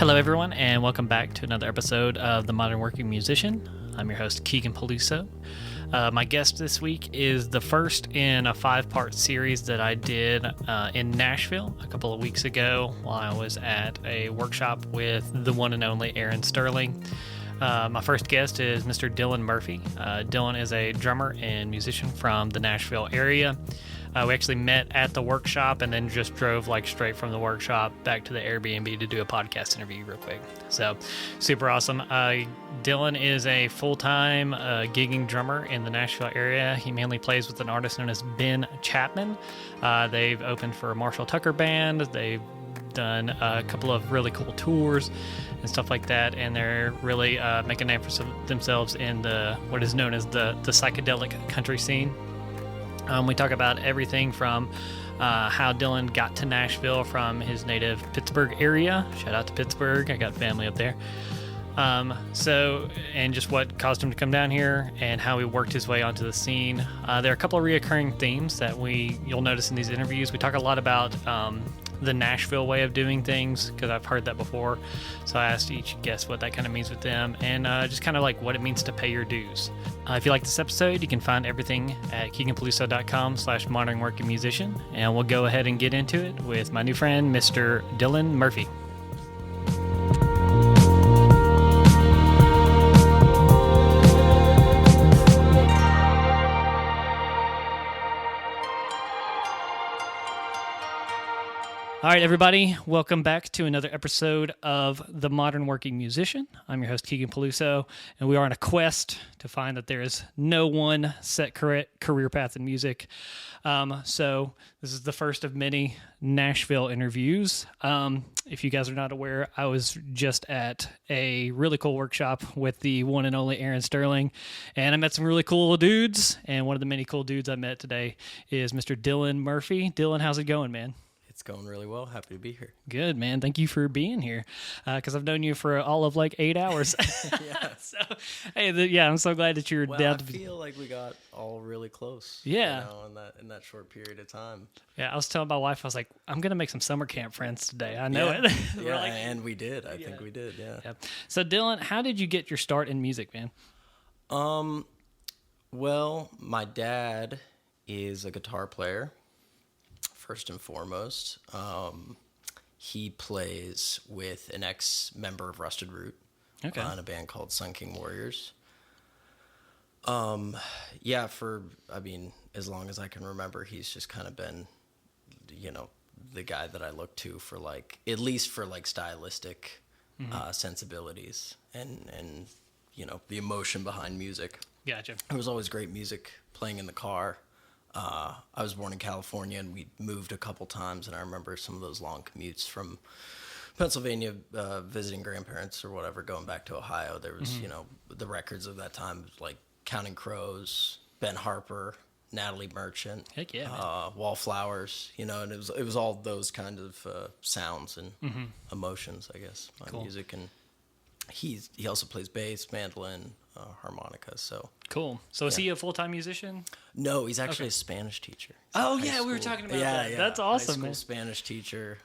Hello, everyone, and welcome back to another episode of The Modern Working Musician. I'm your host, Keegan Peluso. My guest this week is the first in a 5-part series that I did in Nashville a couple of weeks ago while I was at a workshop with the one and only Aaron Sterling. My first guest is Mr. Dylan Murphy. Dylan is a drummer and musician from the Nashville area. We actually met at the workshop and then just drove straight from the workshop back to the Airbnb to do a podcast interview real quick. So super awesome. Dylan is a full-time gigging drummer in the Nashville area. He mainly plays with an artist known as Ben Chapman. They've opened for a Marshall Tucker band. They've done a couple of really cool tours and stuff like that, and they're really making a name for themselves in what is known as the psychedelic country scene. We talk about everything from how Dylan got to Nashville from his native Pittsburgh area. Shout out to Pittsburgh. I got family up there. And just what caused him to come down here and how he worked his way onto the scene. There are a couple of reoccurring themes that you'll notice in these interviews. We talk a lot about the Nashville way of doing things, because I've heard that before. So I asked each guest what that kind of means with them, and just kind of what it means to pay your dues. If you like this episode, you can find everything at keeganpeluso.com/modernworkingmusician, and we'll go ahead and get into it with my new friend, Mr. Dylan Murphy. All right, everybody, welcome back to another episode of The Modern Working Musician. I'm your host, Keegan Peluso, and we are on a quest to find that there is no one set career path in music. So this is the first of many Nashville interviews. If you guys are not aware, I was just at a really cool workshop with the one and only Aaron Sterling, and I met some really cool dudes, and one of the many cool dudes I met today is Mr. Dylan Murphy. Dylan, how's it going, man? It's going really well. Happy to be here. Good, man. Thank you for being here, because I've known you for all of 8 hours. Yeah. So, hey, I'm so glad that you're down. I feel like we got all really close. Yeah. In that short period of time. Yeah, I was telling my wife, I was like, I'm gonna make some summer camp friends today. I know it. Yeah, and we did. I think we did. Yeah. So, Dylan, how did you get your start in music, man? Well, my dad is a guitar player. First and foremost, he plays with an ex-member of Rusted Root in a band called Sun King Warriors. As long as I can remember, he's just kind of been, the guy that I look to for at least for stylistic sensibilities and the emotion behind music. Gotcha. It was always great music playing in the car. I was born in California, and we moved a couple times, and I remember some of those long commutes from Pennsylvania, visiting grandparents or whatever, going back to Ohio. There was, the records of that time, like Counting Crows, Ben Harper, Natalie Merchant, Heck yeah, man. Wallflowers, and it was all those kind of sounds and emotions, I guess, on music. And he also plays bass, mandolin, harmonica. So cool. So is he a full-time musician? No, he's actually a Spanish teacher. We were talking about that. Yeah. That's awesome, high school man. Spanish teacher.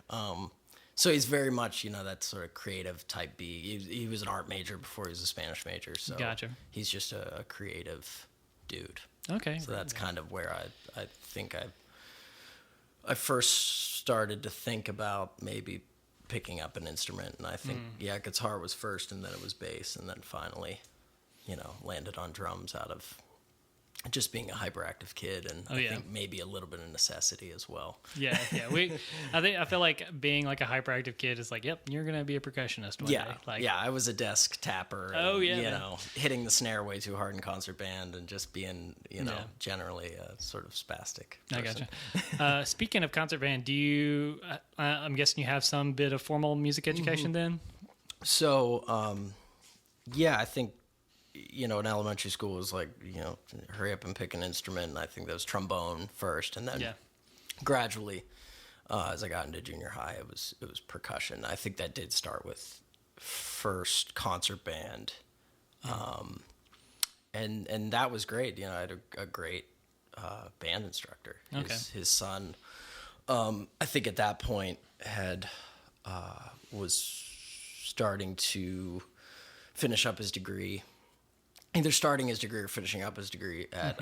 So he's very much, that sort of creative type B. He was an art major before he was a Spanish major. So Gotcha. He's just a creative dude. Okay. So that's kind of where I think I first started to think about maybe picking up an instrument. And I think, guitar was first, and then it was bass, and then finally, landed on drums out of just being a hyperactive kid, and I think maybe a little bit of necessity as well. Yeah. I feel like being a hyperactive kid is yep, you're gonna be a percussionist one day. I was a desk tapper. Hitting the snare way too hard in concert band, and just being generally a sort of spastic person. I gotcha. Speaking of concert band, do you? I'm guessing you have some bit of formal music education then. So, I think. In elementary school, it was hurry up and pick an instrument. And I think that was trombone first. And then gradually, as I got into junior high, it was percussion. I think that did start with first concert band. And that was great. I had a great band instructor. His son, I think at that point was starting to finish up his degree, either starting his degree or finishing up his degree at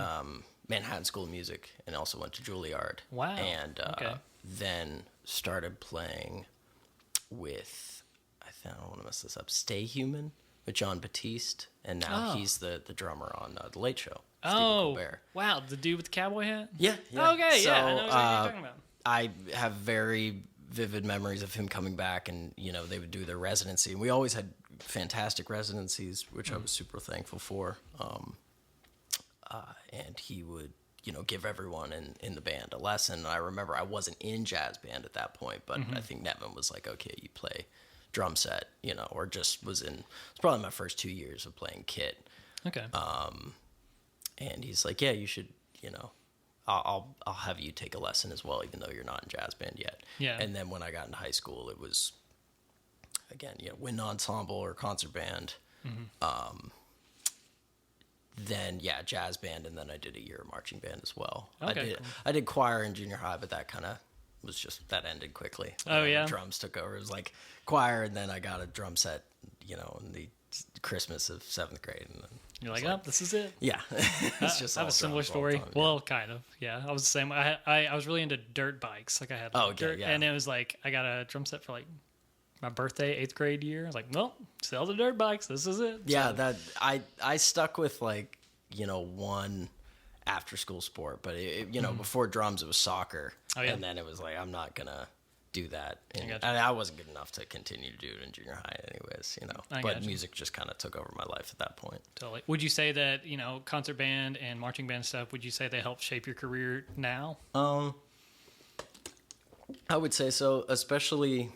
Manhattan School of Music, and also went to Juilliard. Wow. And then started playing with, I don't want to mess this up, Stay Human with John Batiste, and now he's the drummer on The Late Show. Stephen Colbert. Wow, the dude with the cowboy hat? Yeah. Okay, so, yeah, I know what you're talking about. I have very vivid memories of him coming back, and they would do their residency, and we always had fantastic residencies, which I was super thankful for. And he would give everyone in the band a lesson. And I remember I wasn't in jazz band at that point, but I think Nevin was like, okay, you play drum set, or just it's probably my first 2 years of playing kit. Okay. And he's like, yeah, you should, I'll have you take a lesson as well, even though you're not in jazz band yet. Yeah. And then when I got into high school, it was, again, wind ensemble or concert band. Then jazz band, and then I did a year of marching band as well. Okay, I did choir in junior high, but that kind of was just, that ended quickly. Oh, yeah? Drums took over. It was like choir, and then I got a drum set, in the Christmas of 7th grade. And then you're like, oh, this is it? Yeah. It's just I have a similar story. Well, kind of. Yeah, I was the same. I was really into dirt bikes. Like I had dirt, and it was like I got a drum set for like my birthday, 8th grade year. I was like, well, sell the dirt bikes. This is it. Yeah, that I stuck with like, one after school sport, but before drums it was soccer. Oh, yeah. And then it was like, I'm not gonna do that. And I wasn't good enough to continue to do it in junior high anyways, but music just kind of took over my life at that point. Totally. Would you say that, concert band and marching band stuff, would you say they help shape your career now? I would say so, especially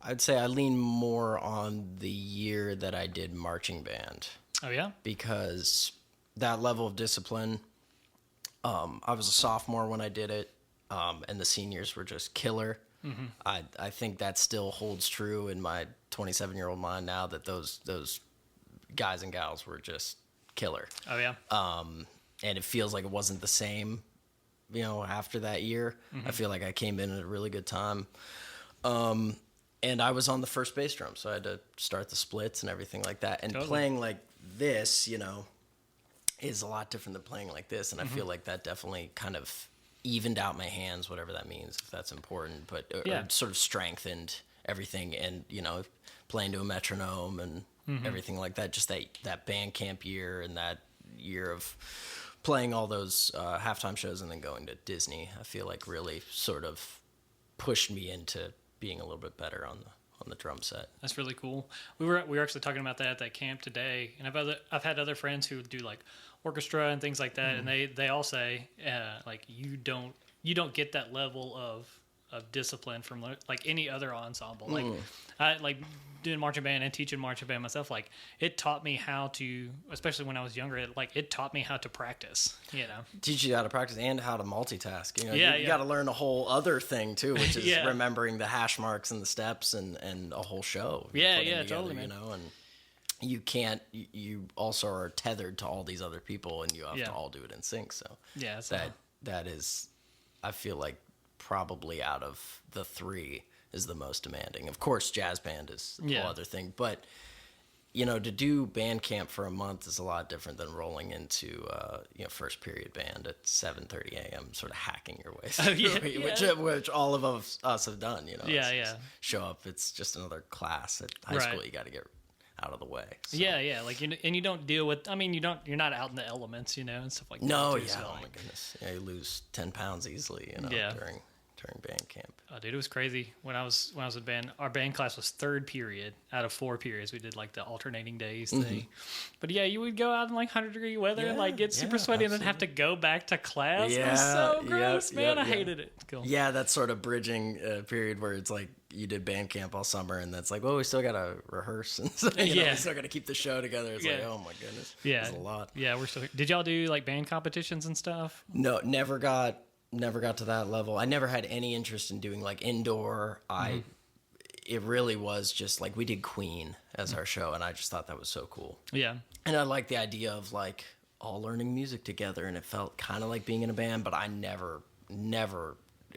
I'd say I lean more on the year that I did marching band. Oh, yeah? Because that level of discipline, I was a sophomore when I did it, and the seniors were just killer. I think that still holds true in my 27-year-old mind now, that those guys and gals were just killer. Oh, yeah? And it feels like it wasn't the same, after that year. I feel like I came in at a really good time. And I was on the first bass drum, so I had to start the splits and everything like that. And playing like this, is a lot different than playing like this. And I feel like that definitely kind of evened out my hands, whatever that means, if that's important. But or sort of strengthened everything. And, playing to a metronome and everything like that. Just that band camp year and that year of playing all those halftime shows and then going to Disney, I feel like really sort of pushed me into being a little bit better on the drum set. That's really cool. We were actually talking about that at that camp today, and I've had other friends who do like orchestra and things like that, and they all say like you don't get that level of discipline from like any other ensemble. Like I like doing marching band and teaching marching band myself. Like it taught me how to, especially when I was younger. It taught me how to practice. Teach you how to practice and how to multitask. You got to learn a whole other thing too, which is remembering the hash marks and the steps and a whole show. Together, totally, man. And you can't. You also are tethered to all these other people, and you have to all do it in sync. So that is, I feel like, probably out of the three is the most demanding. Of course, jazz band is a whole other thing, but to do band camp for a month is a lot different than rolling into first period band at 7:30 a.m. sort of hacking your way through, which all of us have done. Show up. It's just another class at high school. You got to get out of the way. So. Like and you don't deal with. I mean, you're not out in the elements, and stuff like that. No, too, so oh my goodness, you lose 10 pounds easily, during band camp. Oh, dude, it was crazy. When I was in band, our band class was 3rd period out of 4 periods. We did like the alternating days thing. But you would go out in like 100-degree weather and like get super sweaty and then have to go back to class. It was so gross, man. I hated it. Cool. Yeah, that sort of bridging period where it's like you did band camp all summer and that's like, well, we still got to rehearse and so, we still got to keep the show together. It's like, oh my goodness. Yeah. It's a lot. Yeah, we're still. Did y'all do like band competitions and stuff? No, never got to that level. I never had any interest in doing like indoor. It really was just like we did Queen as our show, and I just thought that was so cool. Yeah. And I liked the idea of like all learning music together, and it felt kind of like being in a band, but I never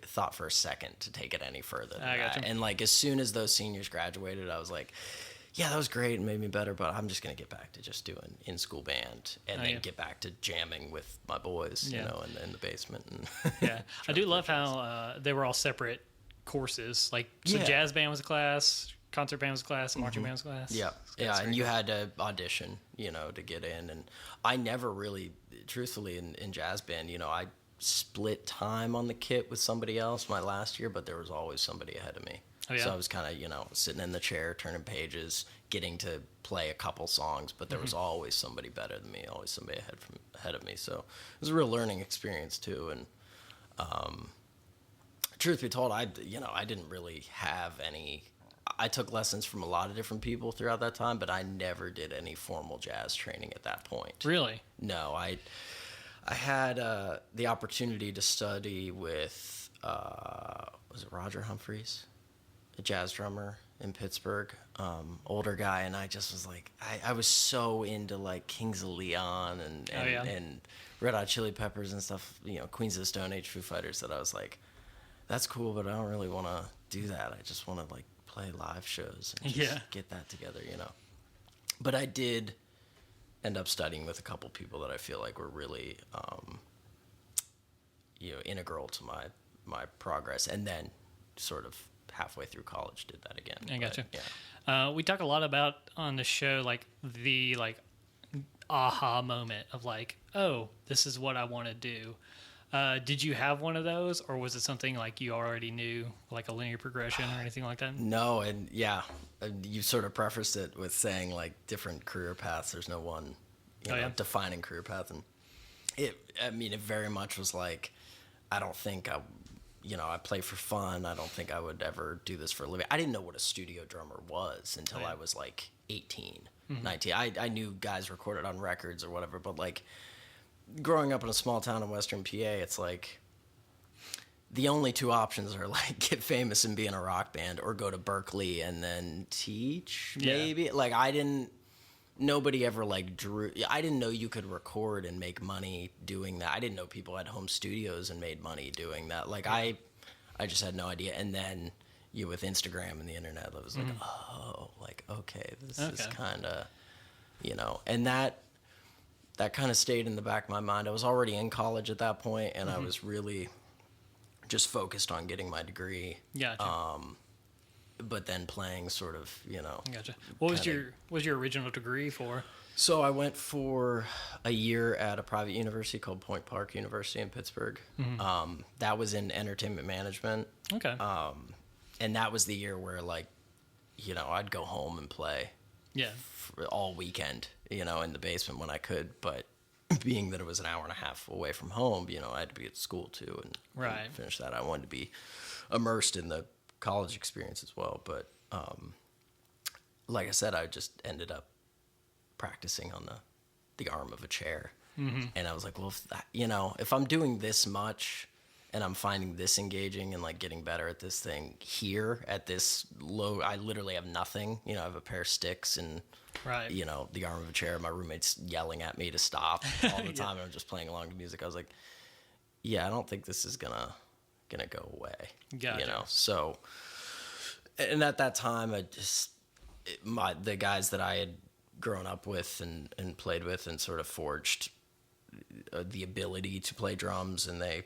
thought for a second to take it any further than I that. gotcha. And like as soon as those seniors graduated, I was like, yeah, that was great and made me better, but I'm just gonna get back to just doing in school band and then get back to jamming with my boys, you know, in the basement. And Yeah, I do love how they were all separate courses. Like, so jazz band was a class, concert band was a class, marching band was a class. Yeah, and you had to audition, you know, to get in. And I never really, truthfully, in jazz band, you know, I split time on the kit with somebody else my last year, but there was always somebody ahead of me. Oh, yeah? So I was kind of, you know, sitting in the chair, turning pages, getting to play a couple songs, but there was always somebody better than me, always somebody ahead of me. So it was a real learning experience too. And truth be told, I didn't really have any. I took lessons from a lot of different people throughout that time, but I never did any formal jazz training at that point. Really? No, I had the opportunity to study with was it Roger Humphreys, a jazz drummer in Pittsburgh, older guy, and I just was like, I was so into like Kings of Leon and Red Hot Chili Peppers and stuff, you know, Queens of the Stone Age, Foo Fighters, that I was like, that's cool, but I don't really want to do that. I just want to like play live shows and just get that together, you know. But I did end up studying with a couple people that I feel like were really, you know, integral to my progress, and then sort of halfway through college did that again. I gotcha. Yeah. We talk a lot about on the show, like the aha moment of like, oh, this is what I want to do. Did you have one of those, or was it something like you already knew, like a linear progression or anything like that? No, and you sort of prefaced it with saying like different career paths. There's no one, defining career path, and it very much was like, I don't think I play for fun. I don't think I would ever do this for a living. I didn't know what a studio drummer was until I was like 18, 19. I knew guys recorded on records or whatever, but like growing up in a small town in Western PA, it's like the only two options are like get famous and be in a rock band or go to Berkeley and then teach, maybe. Like nobody ever like I didn't know you could record and make money doing that. I didn't know people had home studios and made money doing that. Like I just had no idea. And then with Instagram and the internet, I was like, oh, like, okay, this is kind of, you know, and that kind of stayed in the back of my mind. I was already in college at that point, and I was really just focused on getting my degree. Gotcha. But then playing sort of, you know. Gotcha. What was your original degree for? So I went for a year at a private university called Point Park University in Pittsburgh. That was in entertainment management. Okay. And that was the year where, like, you know, I'd go home and play. Yeah. All weekend, you know, in the basement when I could, but being that it was an hour and a half away from home, you know, I had to be at school too and finish that. I wanted to be immersed in the college experience as well, but like I said, I just ended up practicing on the arm of a chair, and I was like, well, if I'm doing this much and I'm finding this engaging and like getting better at this thing here at this low, I literally have nothing. You know, I have a pair of sticks and, you know, the arm of a chair. My roommate's yelling at me to stop all the time. And I'm just playing along to music. I was like, yeah, I don't think this is gonna go away. Gotcha. You know, so, and at that time, the guys that I had grown up with and played with and sort of forged the ability to play drums, and they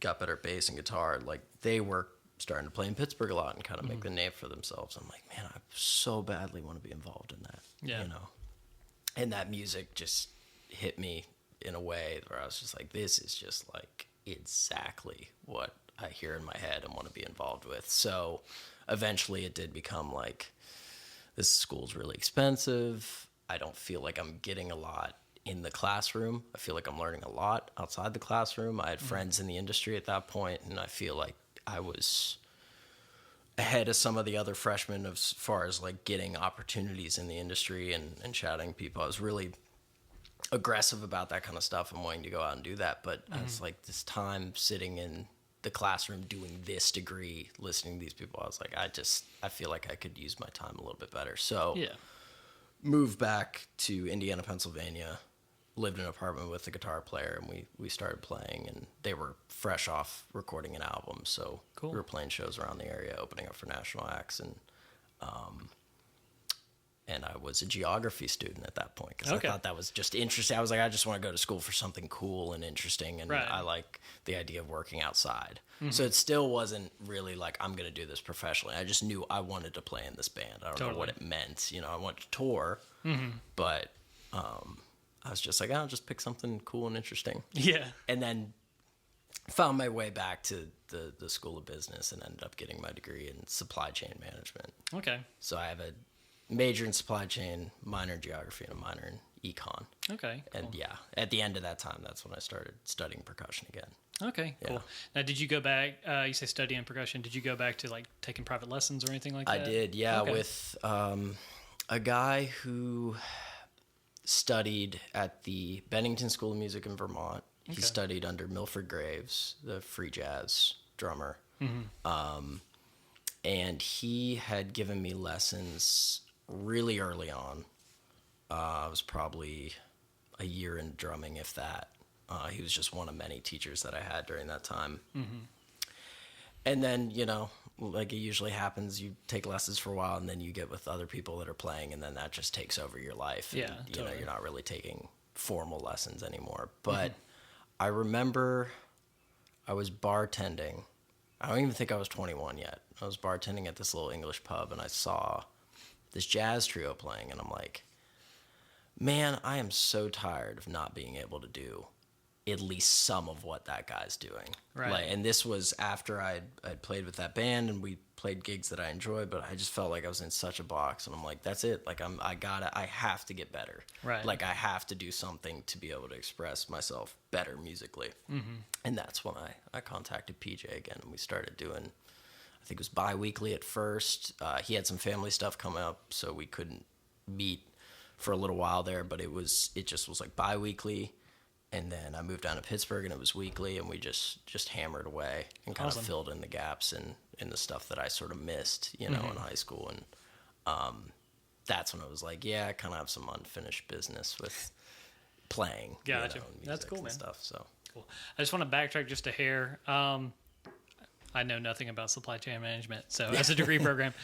got better at bass and guitar, like they were starting to play in Pittsburgh a lot and kind of make the name for themselves. I'm like, man, I so badly want to be involved in that. You know, and that music just hit me in a way where I was just like, this is just like exactly what I hear in my head and want to be involved with. So eventually it did become like, this school's really expensive. I don't feel like I'm getting a lot in the classroom. I feel like I'm learning a lot outside the classroom. I had friends in the industry at that point, and I feel like I was ahead of some of the other freshmen as far as like getting opportunities in the industry and chatting people. I was really aggressive about that kind of stuff and wanting to go out and do that. But I was like, this time sitting in the classroom doing this degree, listening to these people, I was like, I feel like I could use my time a little bit better. So moved back to Indiana, Pennsylvania, lived in an apartment with a guitar player, and we started playing, and they were fresh off recording an album, so Cool. we were playing shows around the area, opening up for national acts, and I was a geography student at that point because I thought that was just interesting. I was like, I just want to go to school for something cool and interesting, and I like the idea of working outside. So it still wasn't really like, I'm going to do this professionally. I just knew I wanted to play in this band. I don't know what it meant. I wanted to tour, but I was just like, I'll just pick something cool and interesting. Yeah. And then found my way back to the School of Business and ended up getting my degree in supply chain management. Okay. So I have a major in supply chain, minor in geography, and a minor in econ. Okay. Cool. And at the end of that time, that's when I started studying percussion again. Okay, cool. Yeah. Now, did you go back, you say studying percussion, did you go back to like taking private lessons or anything like that? I did, yeah, with a guy who studied at the Bennington School of Music in Vermont. He studied under Milford Graves, the free jazz drummer. And he had given me lessons really early on. I was probably a year in drumming, if that. He was just one of many teachers that I had during that time. And then, like it usually happens, you take lessons for a while and then you get with other people that are playing, and then that just takes over your life. And, Totally. You're not really taking formal lessons anymore. But I remember I was bartending. I don't even think I was 21 yet. I was bartending at this little English pub, and I saw this jazz trio playing, and I'm like, man, I am so tired of not being able to do at least some of what that guy's doing. Right. And this was after I'd played with that band, and we played gigs that I enjoyed, but I just felt like I was in such a box, and I'm like, that's it. Like I have to get better. Right. Like I have to do something to be able to express myself better musically. And that's when I contacted PJ again, and we started doing, I think it was bi-weekly at first. He had some family stuff come up, so we couldn't meet for a little while there, but it just was like bi-weekly. And then I moved down to Pittsburgh, and it was weekly, and we just hammered away and kind of filled in the gaps in the stuff that I sort of missed, in high school. And that's when I was like, I kind of have some unfinished business with playing. Gotcha. And That's cool, man. Stuff, so. Cool. I just want to backtrack just a hair. I know nothing about supply chain management, so as a degree program,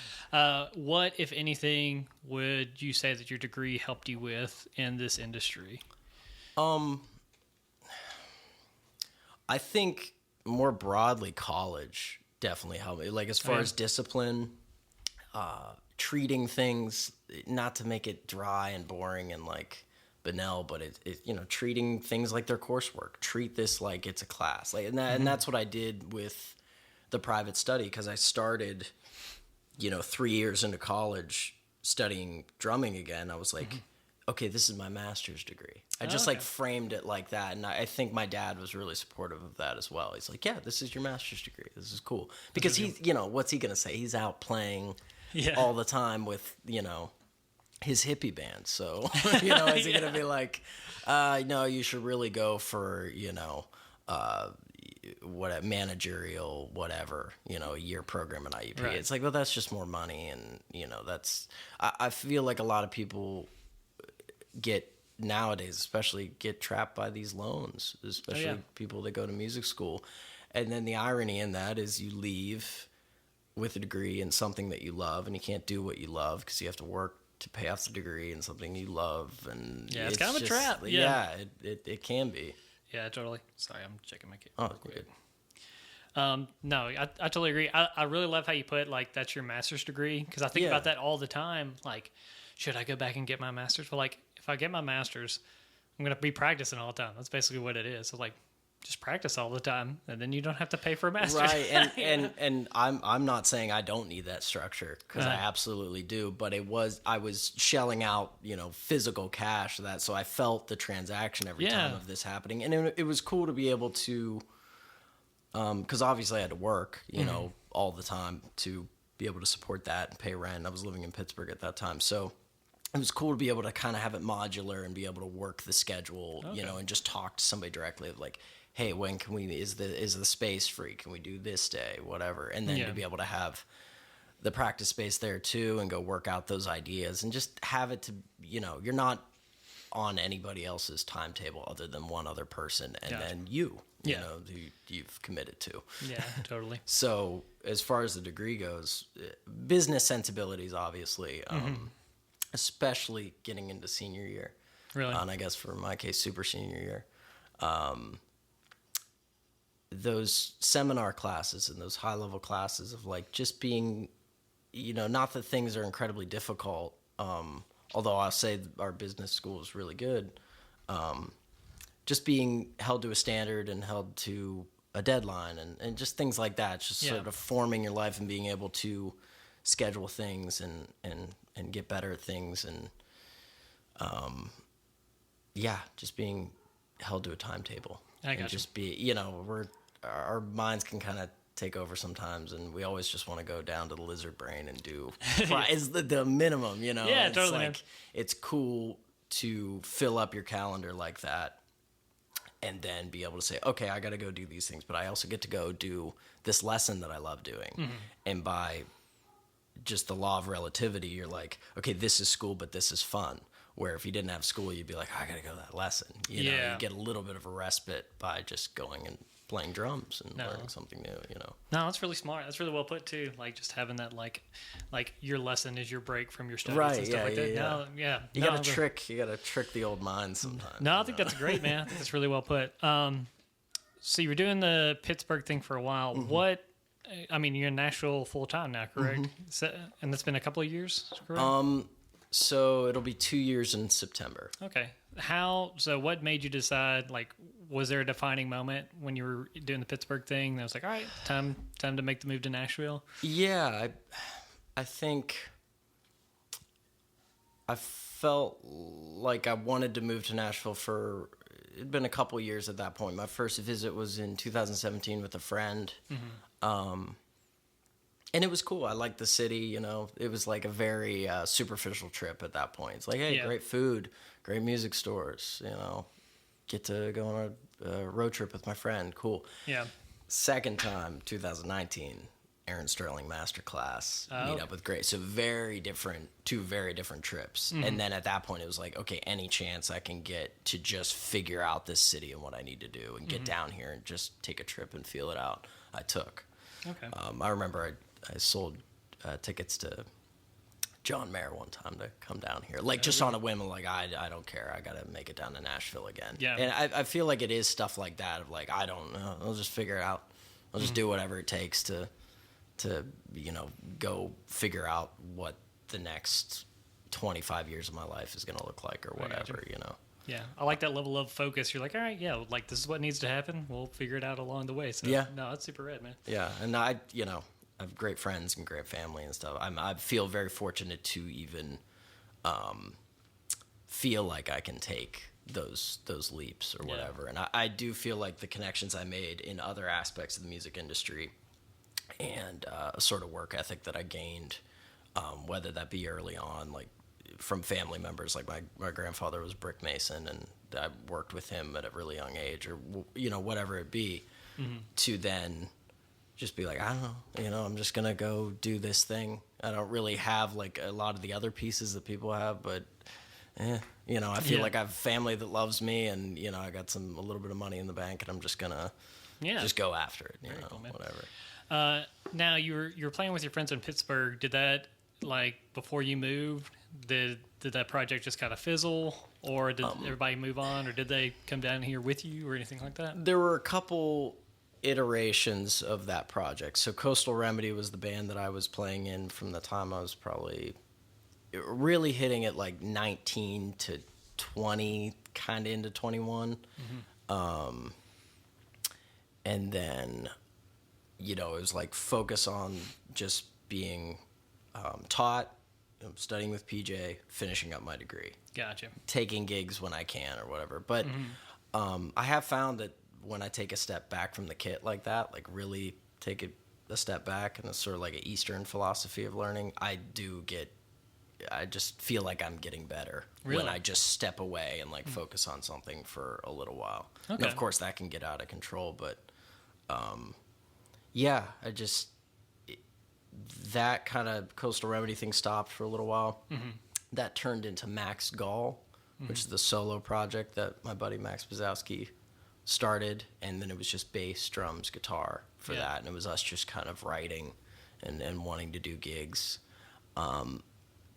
what, if anything, would you say that your degree helped you with in this industry? I think more broadly, college definitely helped me. Like as far as discipline, treating things, not to make it dry and boring and like banal, but it treating things like their coursework. Treat this like it's a class. Like and that's what I did with the private study, because I started, 3 years into college studying drumming again. I was like, okay, this is my master's degree. I just framed it like that. And I think my dad was really supportive of that as well. He's like, yeah, this is your master's degree. This is cool. Because he's, what's he going to say? He's out playing all the time with, his hippie band. So, is he going to be like, no, you should really go for, what a managerial, whatever, a year program in IUP. Right. It's like, well, that's just more money. And, I feel like a lot of people nowadays especially get trapped by these loans, especially people that go to music school. And then the irony in that is you leave with a degree in something that you love, and you can't do what you love because you have to work to pay off the degree in something you love. And it's kind of a trap. It can be. Yeah, totally. Sorry, I'm checking my kid. Oh, good. No, I totally agree. I really love how you put like that's your master's degree, because I think about that all the time. Like, should I go back and get my master's? Well, like, if I get my master's, I'm going to be practicing all the time. That's basically what it is. So, like, just practice all the time, and then you don't have to pay for a master's. Right, and I'm not saying I don't need that structure, because I absolutely do. But I was shelling out, physical cash for that, so I felt the transaction every time of this happening, and it was cool to be able to, because obviously I had to work, all the time to be able to support that and pay rent. I was living in Pittsburgh at that time, so it was cool to be able to kind of have it modular and be able to work the schedule, and just talk to somebody directly of like, hey, when can we, is the space free? Can we do this day, whatever? And then to be able to have the practice space there too, and go work out those ideas and just have it to, you're not on anybody else's timetable other than one other person, and Gotcha. then you Yeah. know, who you've committed to. Yeah, totally. So as far as the degree goes, business sensibilities, obviously, especially getting into senior year. Really? And I guess for my case, super senior year. Those seminar classes and those high level classes of like just being, not that things are incredibly difficult. Although I'll say our business school is really good. Just being held to a standard and held to a deadline and just things like that. Just sort of forming your life and being able to schedule things and get better at things and just being held to a timetable. I got and just be, our minds can kind of take over sometimes, and we always just want to go down to the lizard brain and do is the minimum, Yeah, it's totally. like it's cool to fill up your calendar like that and then be able to say, okay, I got to go do these things, but I also get to go do this lesson that I love doing. And by just the law of relativity, you're like, okay, this is school, but this is fun. Where if you didn't have school, you'd be like, I got to go to that lesson. You get a little bit of a respite by just going and playing drums and learning something new, No, that's really smart. That's really well put too. Like just having that like your lesson is your break from your studies Right, and stuff like that. yeah. No, yeah. You gotta trick the old mind sometimes. No, I think that's great, man. I think that's really well put. So you were doing the Pittsburgh thing for a while. What? I mean, you're in Nashville full time now, correct? So, and that's been a couple of years, correct? So it'll be 2 years in September. Okay. So what made you decide, like, was there a defining moment when you were doing the Pittsburgh thing that was like, all right, time to make the move to Nashville? Yeah, I think I felt like I wanted to move to Nashville it'd been a couple years at that point. My first visit was in 2017 with a friend. And it was cool. I liked the city, It was like a very superficial trip at that point. It's like, hey, great food, great music stores, Get to go on a road trip with my friend. Cool. Yeah. Second time, 2019, Aaron Sterling Masterclass, meet up with Grace. So two very different trips. And then at that point, it was like, okay, any chance I can get to just figure out this city and what I need to do and get down here and just take a trip and feel it out, I took. Okay. I remember I sold tickets to John Mayer one time to come down here, like just on a whim. Like I don't care. I got to make it down to Nashville again. Yeah. And I feel like it is stuff like that of like, I don't know. I'll just figure it out. I'll just do whatever it takes to go figure out what the next 25 years of my life is going to look like or whatever, Yeah, I like that level of focus. You're like, all right, yeah, like this is what needs to happen. We'll figure it out along the way. So Yeah. No, that's super rad, man. Yeah. And I have great friends and great family and stuff. I feel very fortunate to even feel like I can take those leaps or whatever. And I do feel like the connections I made in other aspects of the music industry and a sort of work ethic that I gained, whether that be early on, like from family members, like my grandfather was a brick mason and I worked with him at a really young age or, whatever it be, to then just be like, I don't know, I'm just going to go do this thing. I don't really have like a lot of the other pieces that people have, but I feel like I have family that loves me and, I got a little bit of money in the bank and I'm just going to just go after it, cool, man. whatever. Now you were playing with your friends in Pittsburgh. Did that, like, before you moved, did that project just kind of fizzle, or did everybody move on, or did they come down here with you or anything like that? There were a couple iterations of that project. So Coastal Remedy was the band that I was playing in from the time I was probably really hitting it like 19 to 20, kind of into 21. And then, it was like focus on just being taught, studying with PJ, finishing up my degree. Gotcha. Taking gigs when I can or whatever. But I have found that when I take a step back from the kit like that, like really take a step back, and it's sort of like an Eastern philosophy of learning, I just feel like I'm getting better when I just step away and like focus on something for a little while. Okay. And of course that can get out of control, but that kind of Coastal Remedy thing stopped for a little while. That turned into Max Gall, which is the solo project that my buddy Max Bazowski started, and then it was just bass, drums, guitar for that, and it was us just kind of writing and wanting to do gigs.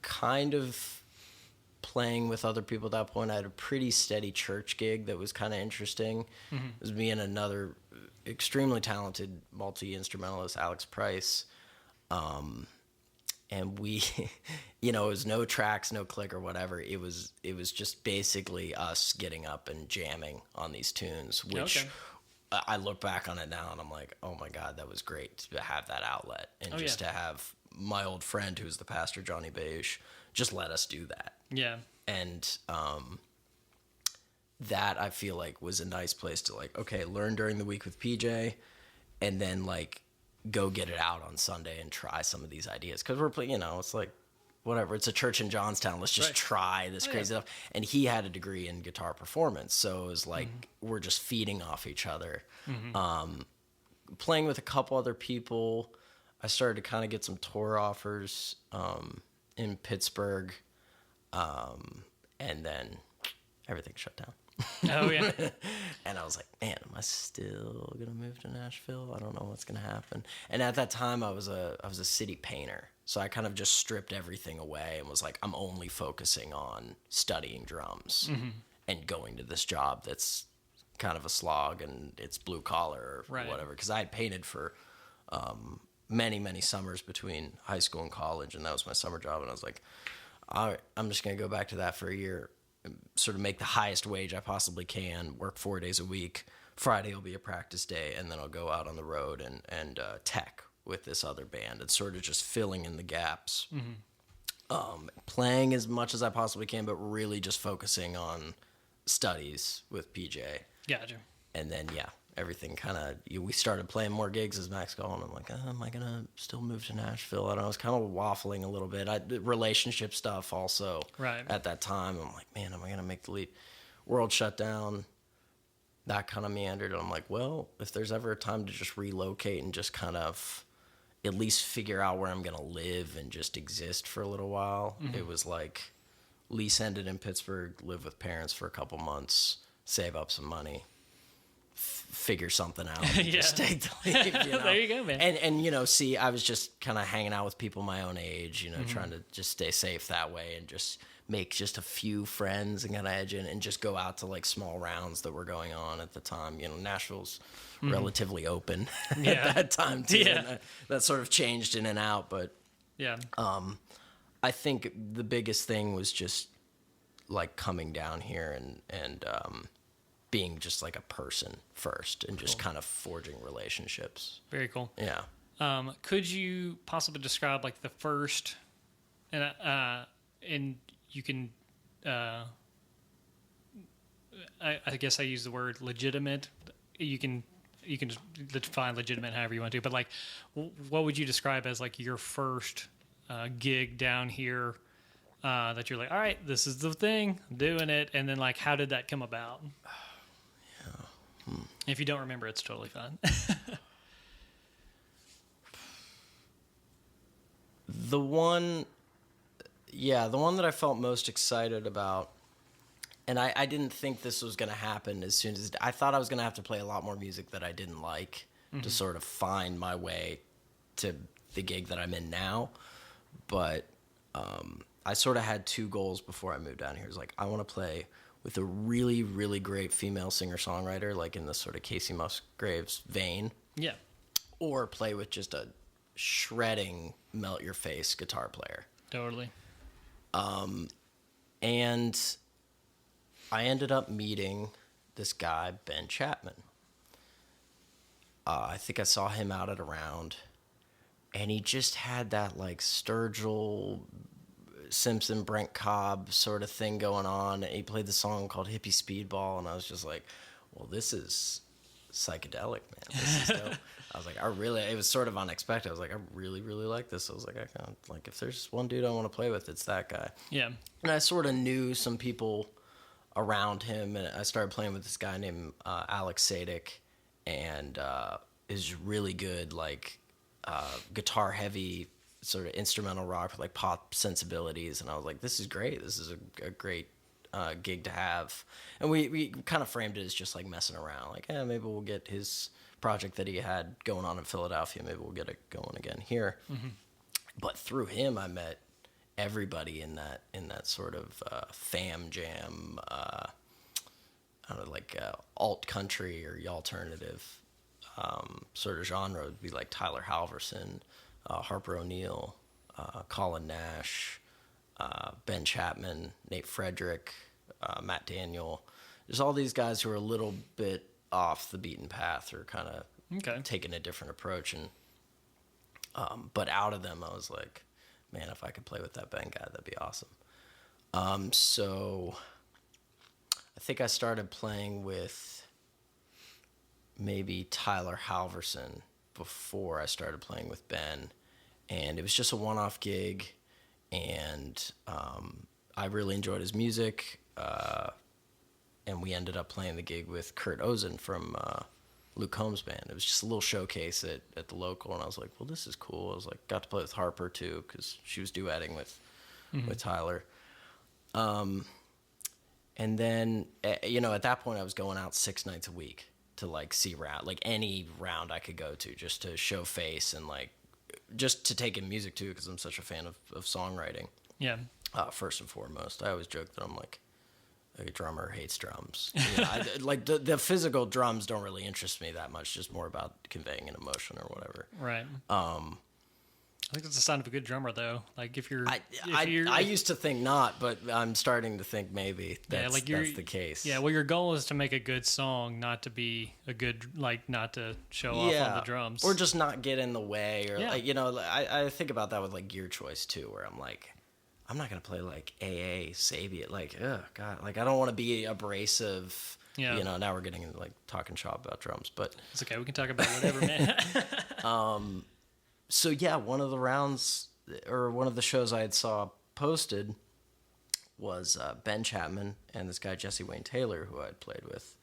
Kind of playing with other people at that point. I had a pretty steady church gig that was kind of interesting. It was me and another extremely talented multi-instrumentalist, Alex Price. And we, it was no tracks, no click or whatever. It was just basically us getting up and jamming on these tunes, which I look back on it now and I'm like, oh my God, that was great to have that outlet. And to have my old friend, who's the pastor, Johnny Beige, just let us do that. Yeah. And that I feel like was a nice place to learn during the week with PJ, and then go get it out on Sunday and try some of these ideas. Because we're playing, it's like, whatever, it's a church in Johnstown. Let's just try this crazy stuff. And he had a degree in guitar performance. So it was like, we're just feeding off each other. Playing with a couple other people, I started to kind of get some tour offers in Pittsburgh. And then everything shut down. Oh, yeah. And I was like, man, am I still going to move to Nashville? I don't know what's going to happen. And at that time, I was a city painter. So I kind of just stripped everything away and was like, I'm only focusing on studying drums and going to this job that's kind of a slog and it's blue collar or whatever. Because I had painted for many, many summers between high school and college, and that was my summer job. And I was like, all right, I'm just going to go back to that for a year, sort of make the highest wage I possibly can, work 4 days a week. Friday will be a practice day, and then I'll go out on the road and tech with this other band and sort of just filling in the gaps. Playing as much as I possibly can, but really just focusing on studies with PJ. Gotcha. And then, everything kind of, we started playing more gigs as Max called. I'm like, am I going to still move to Nashville? And I was kind of waffling a little bit. Relationship stuff also at that time. I'm like, man, am I going to make the leap? World shut down. That kind of meandered. And I'm like, well, if there's ever a time to just relocate and just kind of at least figure out where I'm going to live and just exist for a little while, it was like lease ended in Pittsburgh, live with parents for a couple months, save up some money, figure something out, and just take the leap. There you go, man. And see, I was just kind of hanging out with people my own age, trying to just stay safe that way and just make just a few friends and kind of edge in and just go out to small rounds that were going on at the time. Nashville's relatively open at that time too. And that sort of changed in and out, but I think the biggest thing was just coming down here and being just a person first and just kind of forging relationships. Very cool. Yeah. Could you possibly describe the first, and you can, I guess I use the word legitimate. You can define legitimate however you want to, but what would you describe as your first gig down here that you're like, all right, this is the thing, I'm doing it, and then how did that come about? If you don't remember, it's totally fine. The one that I felt most excited about, and I didn't think this was going to happen as soon as, I thought I was going to have to play a lot more music that I didn't like to sort of find my way to the gig that I'm in now. But I sort of had two goals before I moved down here. It was I want to play with a really, really great female singer-songwriter, in the sort of Casey Musgraves vein. Yeah. Or play with just a shredding, melt-your-face guitar player. Totally. And I ended up meeting this guy, Ben Chapman. I think I saw him out at a round, and he just had that Sturgill, Simpson, Brent Cobb sort of thing going on. He played the song called Hippie Speedball, and I was just like, well, this is psychedelic, man. This is dope. I was like, it was sort of unexpected. I was like, I really, really like this. I was like, if there's one dude I want to play with, it's that guy. Yeah. And I sort of knew some people around him, and I started playing with this guy named Alex Sadik, and is really good, guitar heavy, sort of instrumental rock with pop sensibilities. And I was like, this is great. This is a great gig to have. And we kind of framed it as just like messing around. Like, maybe we'll get his project that he had going on in Philadelphia. Maybe we'll get it going again here. Mm-hmm. But through him, I met everybody in that sort of fam jam, I don't know, like alt country or alternative sort of genre. Would be like Tyler Halverson, Harper O'Neill, Colin Nash, Ben Chapman, Nate Frederick, Matt Daniel. There's all these guys who are a little bit off the beaten path or kind of taking a different approach. And but out of them, I was like, man, if I could play with that Ben guy, that'd be awesome. So I think I started playing with maybe Tyler Halverson before I started playing with Ben. And it was just a one-off gig. And I really enjoyed his music. And we ended up playing the gig with Kurt Ozen from Luke Combs' band. It was just a little showcase at the local, and I was like, well, this is cool. I was like, got to play with Harper too, because she was duetting with Tyler. And then, at that point I was going out 6 nights a week to like see like any round I could go to, just to show face and like just to take in music too, because I'm such a fan of songwriting. Yeah. First and foremost, I always joke that I'm like a drummer hates drums. Like the physical drums don't really interest me that much. Just more about conveying an emotion or whatever. Right. I think that's a sign of a good drummer, though. Like if you're, I used to think not, but I'm starting to think maybe that's the case. Yeah. Well, your goal is to make a good song, not to be a good, not to show off on the drums, or just not get in the way, or I think about that with like gear choice too, where I'm like, I'm not going to play like AA, Sabian, like, oh God, like I don't want to be abrasive. Yeah. Now we're getting into like talking shop about drums, but it's okay. We can talk about whatever, man. So yeah, one of the rounds or one of the shows I had saw posted was Ben Chapman and this guy, Jesse Wayne Taylor, who I'd played with.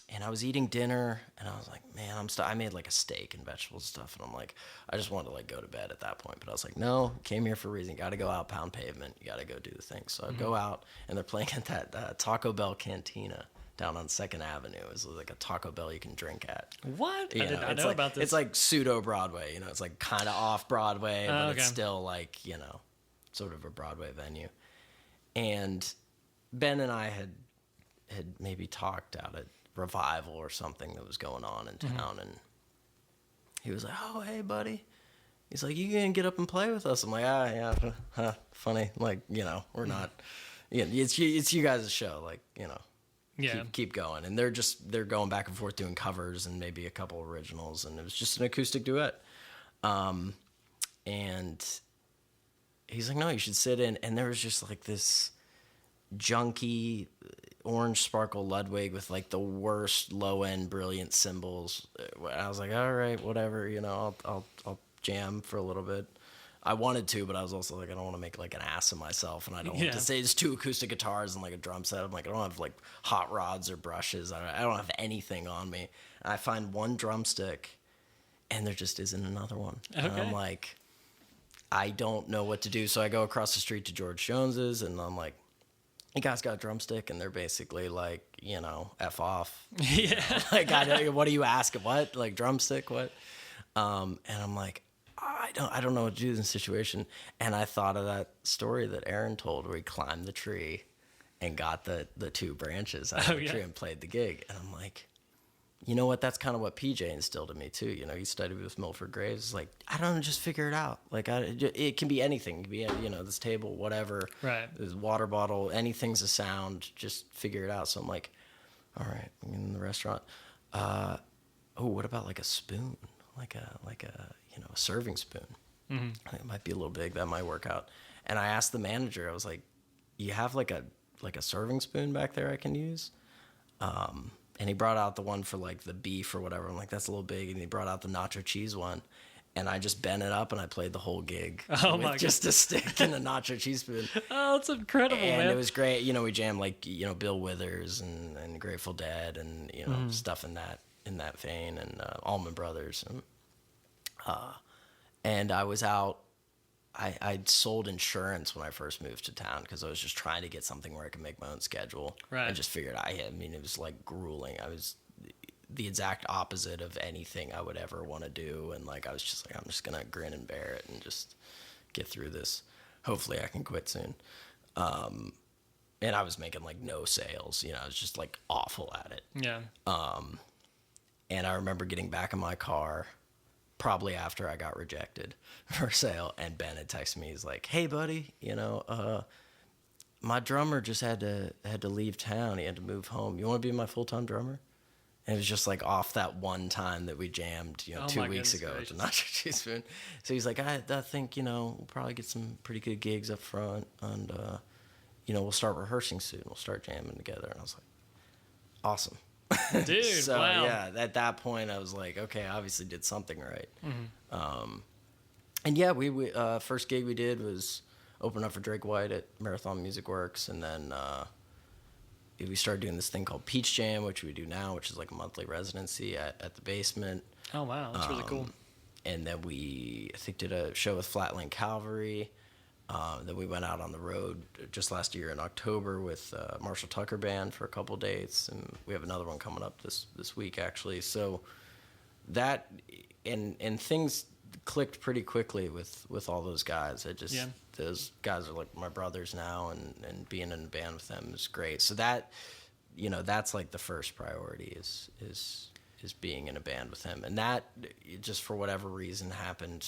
And I was eating dinner, and I was like, man, I made like a steak and vegetables and stuff, and I'm like, I just wanted to like go to bed at that point. But I was like, no, came here for a reason. Got to go out, pound pavement. You got to go do the thing. So I go out, and they're playing at that Taco Bell Cantina down on 2nd Avenue. It was like a Taco Bell you can drink at. What? I did not know about this. It's like pseudo Broadway. It's like kind of off Broadway, but it's still like, sort of a Broadway venue. And Ben and I had maybe talked out at Revival or something that was going on in town, and he was like, oh, hey buddy, he's like, you gonna get up and play with us? I'm like, yeah, funny, like, we're not, it's you guys' show, like, keep going. And they're going back and forth doing covers and maybe a couple originals, and it was just an acoustic duet. And he's like, no, you should sit in. And there was just like this junky orange sparkle Ludwig with like the worst low end brilliant cymbals. I was like, all right, whatever, I'll jam for a little bit. I wanted to, but I was also like, I don't want to make like an ass of myself, and I don't want to say it's 2 acoustic guitars and like a drum set. I'm like, I don't have like hot rods or brushes. I don't have anything on me. And I find one drumstick, and there just isn't another one. Okay. And I'm like, I don't know what to do. So I go across the street to George Jones's, and I'm like, you guys got a drumstick? And they're basically like, F off. Yeah. Like, what do you ask? What? Like, drumstick? What? And I'm like, I don't know what to do in this situation. And I thought of that story that Aaron told, where he climbed the tree and got the 2 branches out of the tree and played the gig. And I'm like, you know what? That's kind of what PJ instilled in me too. He studied with Milford Graves. It's like, I don't know, just figure it out. Like, it can be anything. It can be, this table, whatever. Right. This water bottle, anything's a sound. Just figure it out. So I'm like, all right, I'm in the restaurant. What about like a spoon? Like a serving spoon. Mm-hmm. It might be a little big. That might work out. And I asked the manager, I was like, you have like a serving spoon back there I can use? And he brought out the one for like the beef or whatever. I'm like, that's a little big. And he brought out the nacho cheese one, and I just bent it up and I played the whole gig with just a stick and a nacho cheese spoon. Oh, that's incredible, and man. It was great. We jammed like, Bill Withers and Grateful Dead and, stuff in that vein, and Allman Brothers. And I was out, I'd sold insurance when I first moved to town because I was just trying to get something where I could make my own schedule. Right. And just figured I mean, it was like grueling. I was the exact opposite of anything I would ever want to do. And like, I was just like, I'm just going to grin and bear it and just get through this. Hopefully I can quit soon. And I was making like no sales, you know, I was just like awful at it. Yeah. And I remember getting back in my car probably after I got rejected for sale, and Ben had texted me. He's like, "Hey, buddy, you know, my drummer just had to leave town. He had to move home. You want to be my full-time drummer?" And it was just like off that one time that we jammed, you know, 2 weeks ago at the Nacho Teaspoon. So he's like, I think, you know, we'll probably get some pretty good gigs up front, and you know, we'll start rehearsing soon. We'll start jamming together. And I was like, awesome. Dude, so wow. yeah, at that point I was like, okay, I obviously did something right. And yeah, we first gig we did was open up for Drake White at Marathon Music Works, and then we started doing this thing called Peach Jam, which we do now, which is like a monthly residency at the basement. Oh wow, that's really cool. And then we, I think, did a show with Flatland Cavalry. Then we went out on the road just last year in October with Marshall Tucker Band for a couple dates, and we have another one coming up this week actually. So that and things clicked pretty quickly with all those guys. Those guys are like my brothers now, and being in a band with them is great. So that, you know, that's like the first priority is being in a band with him, and that just for whatever reason happened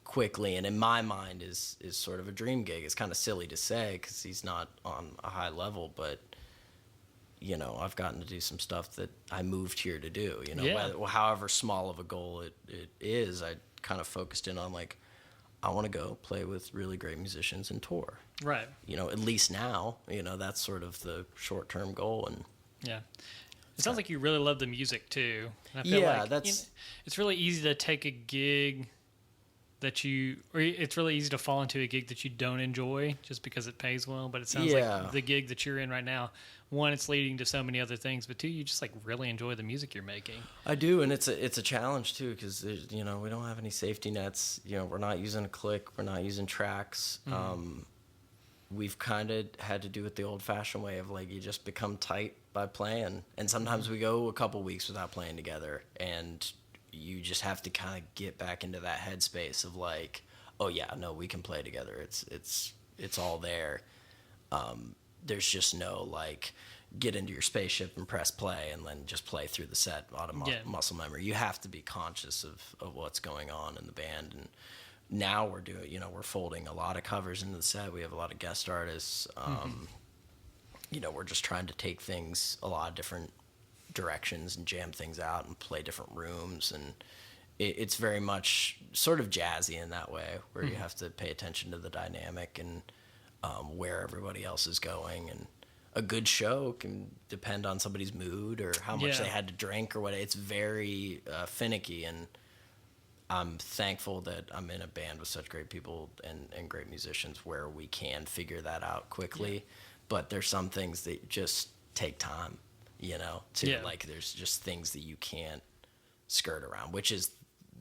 quickly, and in my mind is sort of a dream gig. It's kind of silly to say because he's not on a high level, but you know, I've gotten to do some stuff that I moved here to do, you know, however small of a goal it is. I kind of focused in on like, I want to go play with really great musicians and tour, Right. you know, at least now, you know, that's sort of the short-term goal. And yeah, it sounds like you really love the music too. And I feel like, that's, you know, it's really easy to take a gig it's really easy to fall into a gig that you don't enjoy just because it pays well. But it sounds like the gig that you're in right now, one, it's leading to so many other things, but two, you just like really enjoy the music you're making. I do, and it's a challenge too because you know, we don't have any safety nets. You know, we're not using a click, we're not using tracks. We've kind of had to do it the old-fashioned way of like, you just become tight by playing, and sometimes we go a couple weeks without playing together, and you just have to kind of get back into that headspace of like, oh yeah, no, we can play together. It's all there. There's just no like, get into your spaceship and press play and then just play through the set out of muscle memory. You have to be conscious of what's going on in the band. And now we're doing, you know, we're folding a lot of covers into the set. We have a lot of guest artists. You know, we're just trying to take things a lot of different directions and jam things out and play different rooms, and it's very much sort of jazzy in that way, where you have to pay attention to the dynamic and where everybody else is going. And a good show can depend on somebody's mood or how much they had to drink or what. It's very finicky, and I'm thankful that I'm in a band with such great people and great musicians where we can figure that out quickly. But there's some things that just take time, you know, like there's just things that you can't skirt around,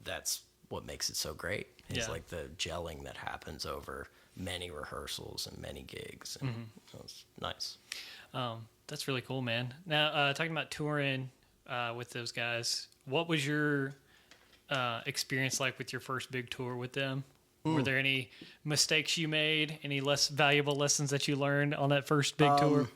that's what makes it so great, is like the gelling that happens over many rehearsals and many gigs. And so it's nice. That's really cool, man. Now, talking about touring with those guys, what was your experience like with your first big tour with them? Were there any mistakes you made, any less valuable lessons that you learned on that first big tour?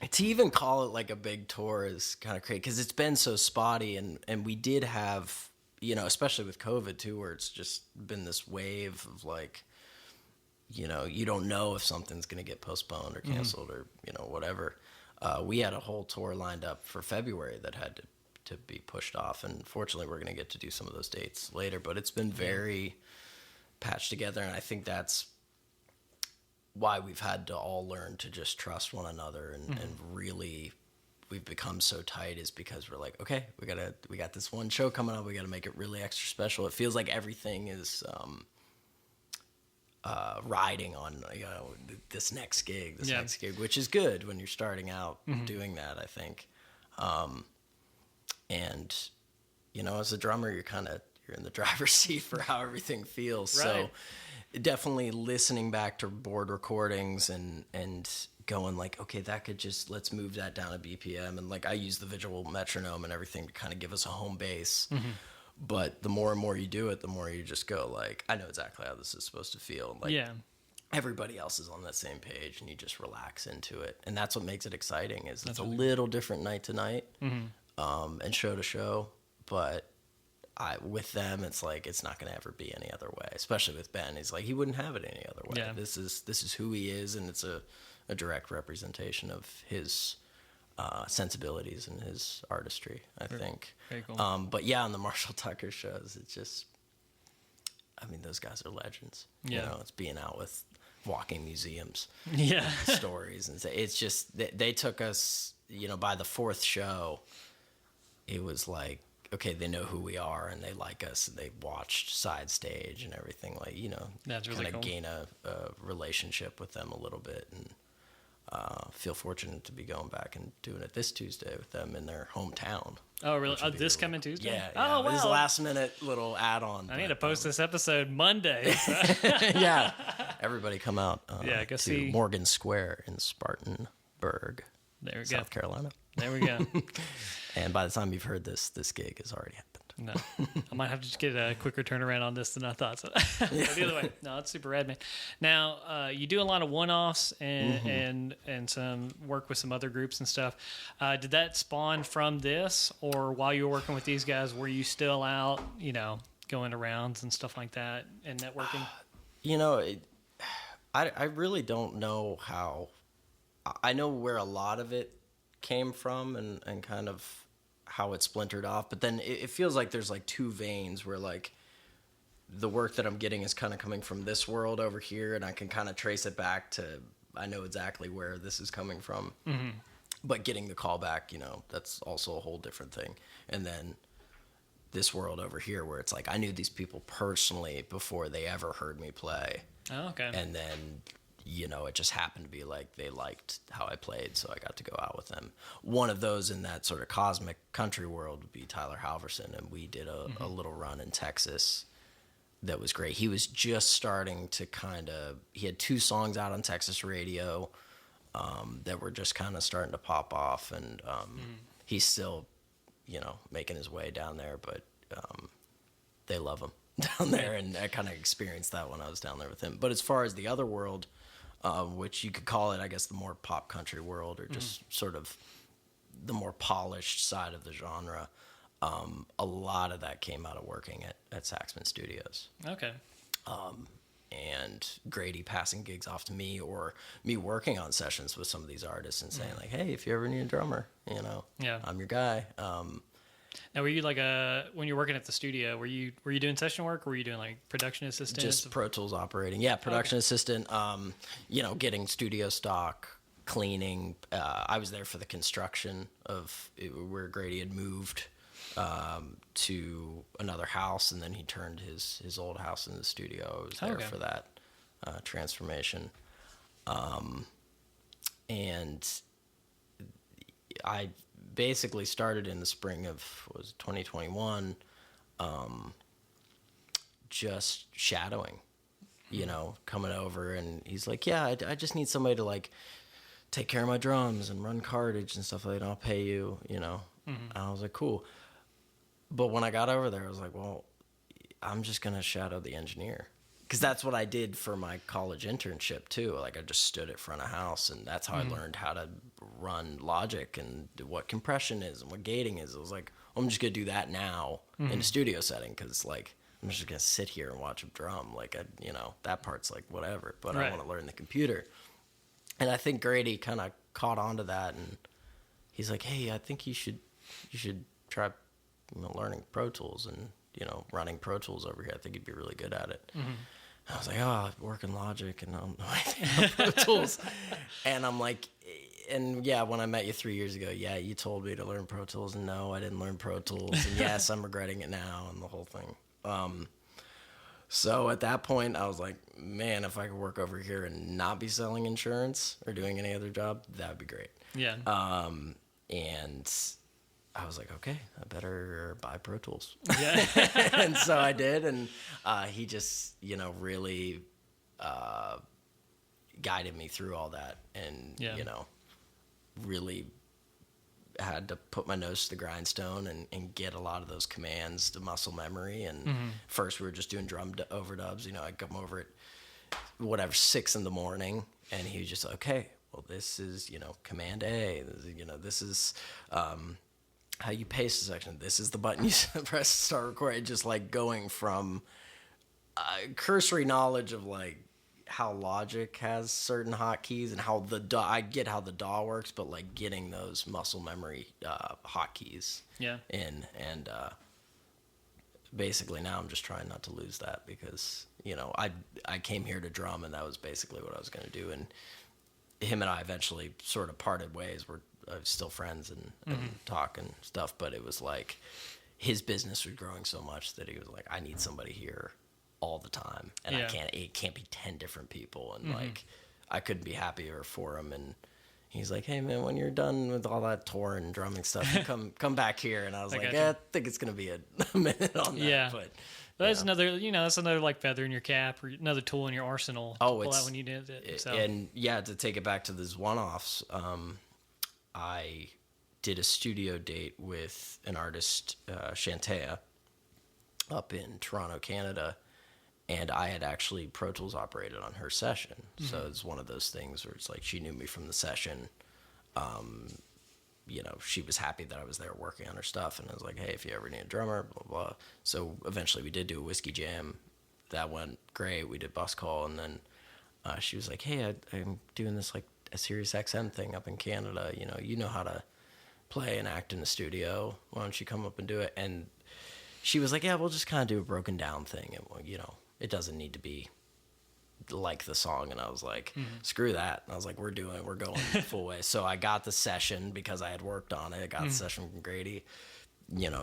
To even call it like a big tour is kind of crazy because it's been so spotty, and we did have, you know, especially with COVID too, where it's just been this wave of like, you know, you don't know if something's going to get postponed or canceled or, you know, whatever. We had a whole tour lined up for February that had to be pushed off, and fortunately we're going to get to do some of those dates later, but it's been very patched together, and I think that's why we've had to all learn to just trust one another and really we've become so tight, is because we're like, okay, we got this one show coming up, we got to make it really extra special. It feels like everything is riding on, you know, this next gig, which is good when you're starting out doing that, I think. And you know, as a drummer, you're kind of you're in the driver's seat for how everything feels. Right. So definitely listening back to board recordings and going like, okay, that could just, let's move that down a BPM. And like I use the visual metronome and everything to kind of give us a home base. But the more and more you do it, the more you just go like, I know exactly how this is supposed to feel. Like, yeah. everybody else is on that same page and you just relax into it. And that's what makes it exciting is it's a really little different night to night and show to show. But with them, it's like, it's not going to ever be any other way, especially with Ben. He's like, he wouldn't have it any other way. Yeah. This is who he is. And it's a direct representation of his sensibilities and his artistry, I think. Very cool. But yeah, on the Marshall Tucker shows, it's just, I mean, those guys are legends. Yeah. You know, it's being out with walking museums, Yeah. stories, and it's just they took us. You know, by the fourth show, it was like, okay, they know who we are and they like us. And they watched side stage and everything. Like, you know, That's really kind of cool. gain a relationship with them a little bit, and feel fortunate to be going back and doing it this Tuesday with them in their hometown. Oh, really? which would be This really coming cool. Tuesday? Yeah. Oh, wow. This last minute little add-on. I need to post this episode Monday. So. Yeah. Everybody come out Yeah, go to see- Morgan Square in Spartanburg, There we go. South Carolina. There we go. And by the time you've heard this gig has already happened. No, I might have to just get a quicker turnaround on this than I thought. So, but either way, no, it's super rad, man. Now, you do a lot of one-offs and some work with some other groups and stuff. Did that spawn from this, or while you were working with these guys, were you still out, you know, going to rounds and stuff like that and networking? You know, I really don't know how. I know where a lot of it came from and kind of how it splintered off, but then it feels like there's like two veins where like the work that I'm getting is kind of coming from this world over here, and I can kind of trace it back to, I know exactly where this is coming from. But getting the call back, you know, that's also a whole different thing. And then this world over here where it's like I knew these people personally before they ever heard me play. Oh, okay. And then, you know, it just happened to be like they liked how I played, so I got to go out with them. One of those in that sort of cosmic country world would be Tyler Halverson, and we did a little run in Texas that was great. He was just starting to he had 2 songs out on Texas radio that were just kind of starting to pop off, and he's still, you know, making his way down there, but they love him down there, and I kind of experienced that when I was down there with him. But as far as the other world, which you could call it, I guess, the more pop country world, or just sort of the more polished side of the genre, a lot of that came out of working at Saxman Studios. Okay. And Grady passing gigs off to me, or me working on sessions with some of these artists and saying like, hey, if you ever need a drummer, you know, Yeah. I'm your guy. Now, were you like when you're working at the studio, were you doing session work, or were you doing like production assistant? Just Pro Tools operating. Yeah, production assistant, you know, getting studio stock, cleaning. I was there for the construction of where Grady had moved to another house, and then he turned his old house into the studio. I was there for that transformation. And I basically started in the spring of 2021, just shadowing, you know, coming over, and he's like, yeah, I just need somebody to like take care of my drums and run cartage and stuff like that. I'll pay you, you know. And I was like, cool. But when I got over there, I was like, well, I'm just going to shadow the engineer. Because that's what I did for my college internship, too. Like, I just stood at front of house, and that's how I learned how to run Logic and what compression is and what gating is. I was like, well, I'm just going to do that now in a studio setting, because, like, I'm just going to sit here and watch him drum. Like, you know, that part's, like, whatever. But I want to learn the computer. And I think Grady kind of caught on to that, and he's like, hey, I think you should try, you know, learning Pro Tools and, you know, running Pro Tools over here. I think you'd be really good at it. I was like, oh, I work in Logic and I don't know anything about Pro Tools. And I'm like, and yeah, when I met you 3 years ago, yeah, you told me to learn Pro Tools, and no, I didn't learn Pro Tools. And yes, I'm regretting it now, and the whole thing. So at that point, I was like, man, if I could work over here and not be selling insurance or doing any other job, that would be great. Yeah. And I was like, okay, I better buy Pro Tools. Yeah. And so I did, and he just, really guided me through all that, and really had to put my nose to the grindstone and get a lot of those commands to muscle memory. And first we were just doing drum overdubs. I'd come over at whatever 6 a.m, and he was just okay. Well, this is command A. This is how you paste a section. This is the button you press to start recording. Just like going from cursory knowledge of like how Logic has certain hotkeys and how I get how the DAW works, but like getting those muscle memory hotkeys in, and basically now I'm just trying not to lose that, because I came here to drum, and that was basically what I was going to do. And him and I eventually sort of parted ways. We're still friends and talk and stuff, but it was like his business was growing so much that he was like, I need somebody here all the time, and it can't be 10 different people, and like I couldn't be happier for him. And he's like, hey man, when you're done with all that touring and drumming stuff, you come back here. And I was like, I think it's gonna be a minute on that. But that's another, that's another like feather in your cap, or another tool in your arsenal to pull out when you need it. So. And to take it back to these one-offs, I did a studio date with an artist, Shantea, up in Toronto, Canada. And I had actually Pro Tools operated on her session. So it's one of those things where it's like she knew me from the session. She was happy that I was there working on her stuff. And I was like, hey, if you ever need a drummer, blah, blah. So eventually we did do a whiskey jam. That went great. We did bus call. And then she was like, hey, I'm doing this like a Sirius XM thing up in Canada. You know how to play and act in the studio. Why don't you come up and do it? And she was like, yeah, we'll just kind of do a broken down thing. And, it doesn't need to be like the song. And I was like, screw that. And I was like, we're going full way. So I got the session because I had worked on it. I got the session from Grady,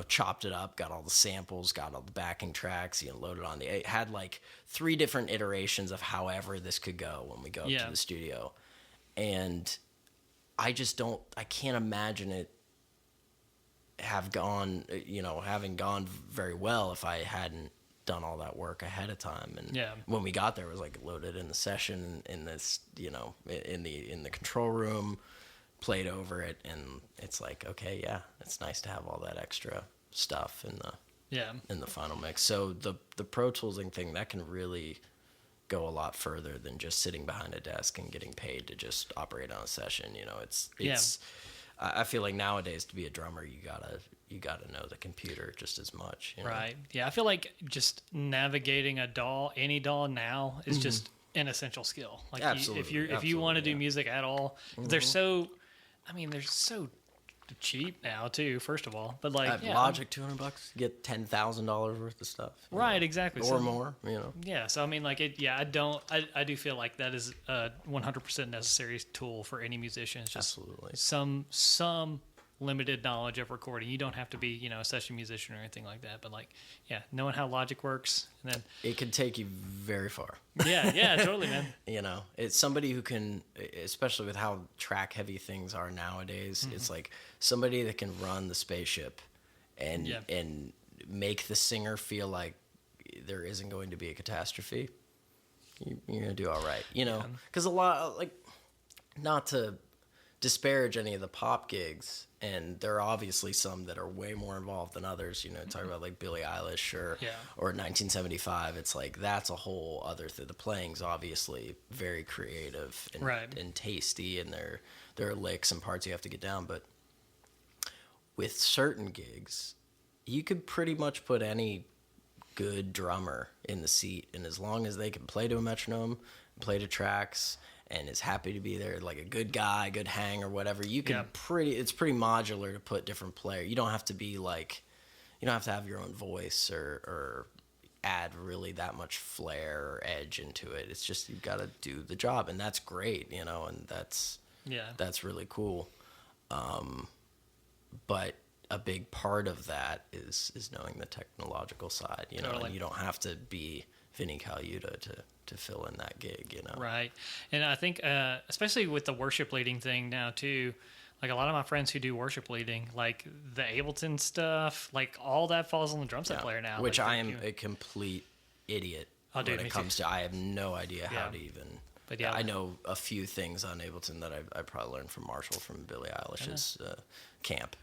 chopped it up, got all the samples, got all the backing tracks, loaded on it had like 3 different iterations of however this could go when we go up to the studio. And I can't imagine it having gone very well if I hadn't done all that work ahead of time. And when we got there, it was like loaded in the session in this, in the control room, played over it, and it's like, okay, it's nice to have all that extra stuff in the final mix. So the Pro Toolsing thing, that can really go a lot further than just sitting behind a desk and getting paid to just operate on a session. It's I feel like nowadays to be a drummer, you gotta know the computer just as much. Right. Yeah. I feel like just navigating a DAW, any DAW now, is just an essential skill. Like if you want to do music at all, they're so cheap now too. First of all, but like Logic, $200, get $10,000 worth of stuff. Right. Exactly. Or more. Yeah. So I mean, like it. Yeah. I do feel like that is a 100% necessary tool for any musician. It's just absolutely some limited knowledge of recording. You don't have to be, a session musician or anything like that, but like, knowing how Logic works, and then it can take you very far. Yeah, totally, man. It's somebody who can, especially with how track heavy things are nowadays, it's like somebody that can run the spaceship and make the singer feel like there isn't going to be a catastrophe. You're gonna do all right, because a lot, like, not to disparage any of the pop gigs, and there are obviously some that are way more involved than others. Talking about like Billie Eilish or 1975, it's like that's a whole other thing. The playing's obviously very creative and tasty, and there are licks and parts you have to get down. But with certain gigs, you could pretty much put any good drummer in the seat, and as long as they can play to a metronome, play to tracks, and is happy to be there, like a good guy, good hang or whatever, you can it's pretty modular to put different players. You don't have to be like, you don't have to have your own voice or add really that much flair or edge into it. It's just, you've got to do the job, and that's great, and that's really cool. But a big part of that is knowing the technological side, Totally. And you don't have to be Vinnie Colaiuta to fill in that gig, Right. And I think, especially with the worship leading thing now too, like a lot of my friends who do worship leading, like the Ableton stuff, like all that falls on the drum set player now. Which like, I am a complete idiot when it comes to. I have no idea how to even. But yeah, I know a few things on Ableton that I probably learned from Marshall from Billie Eilish's camp,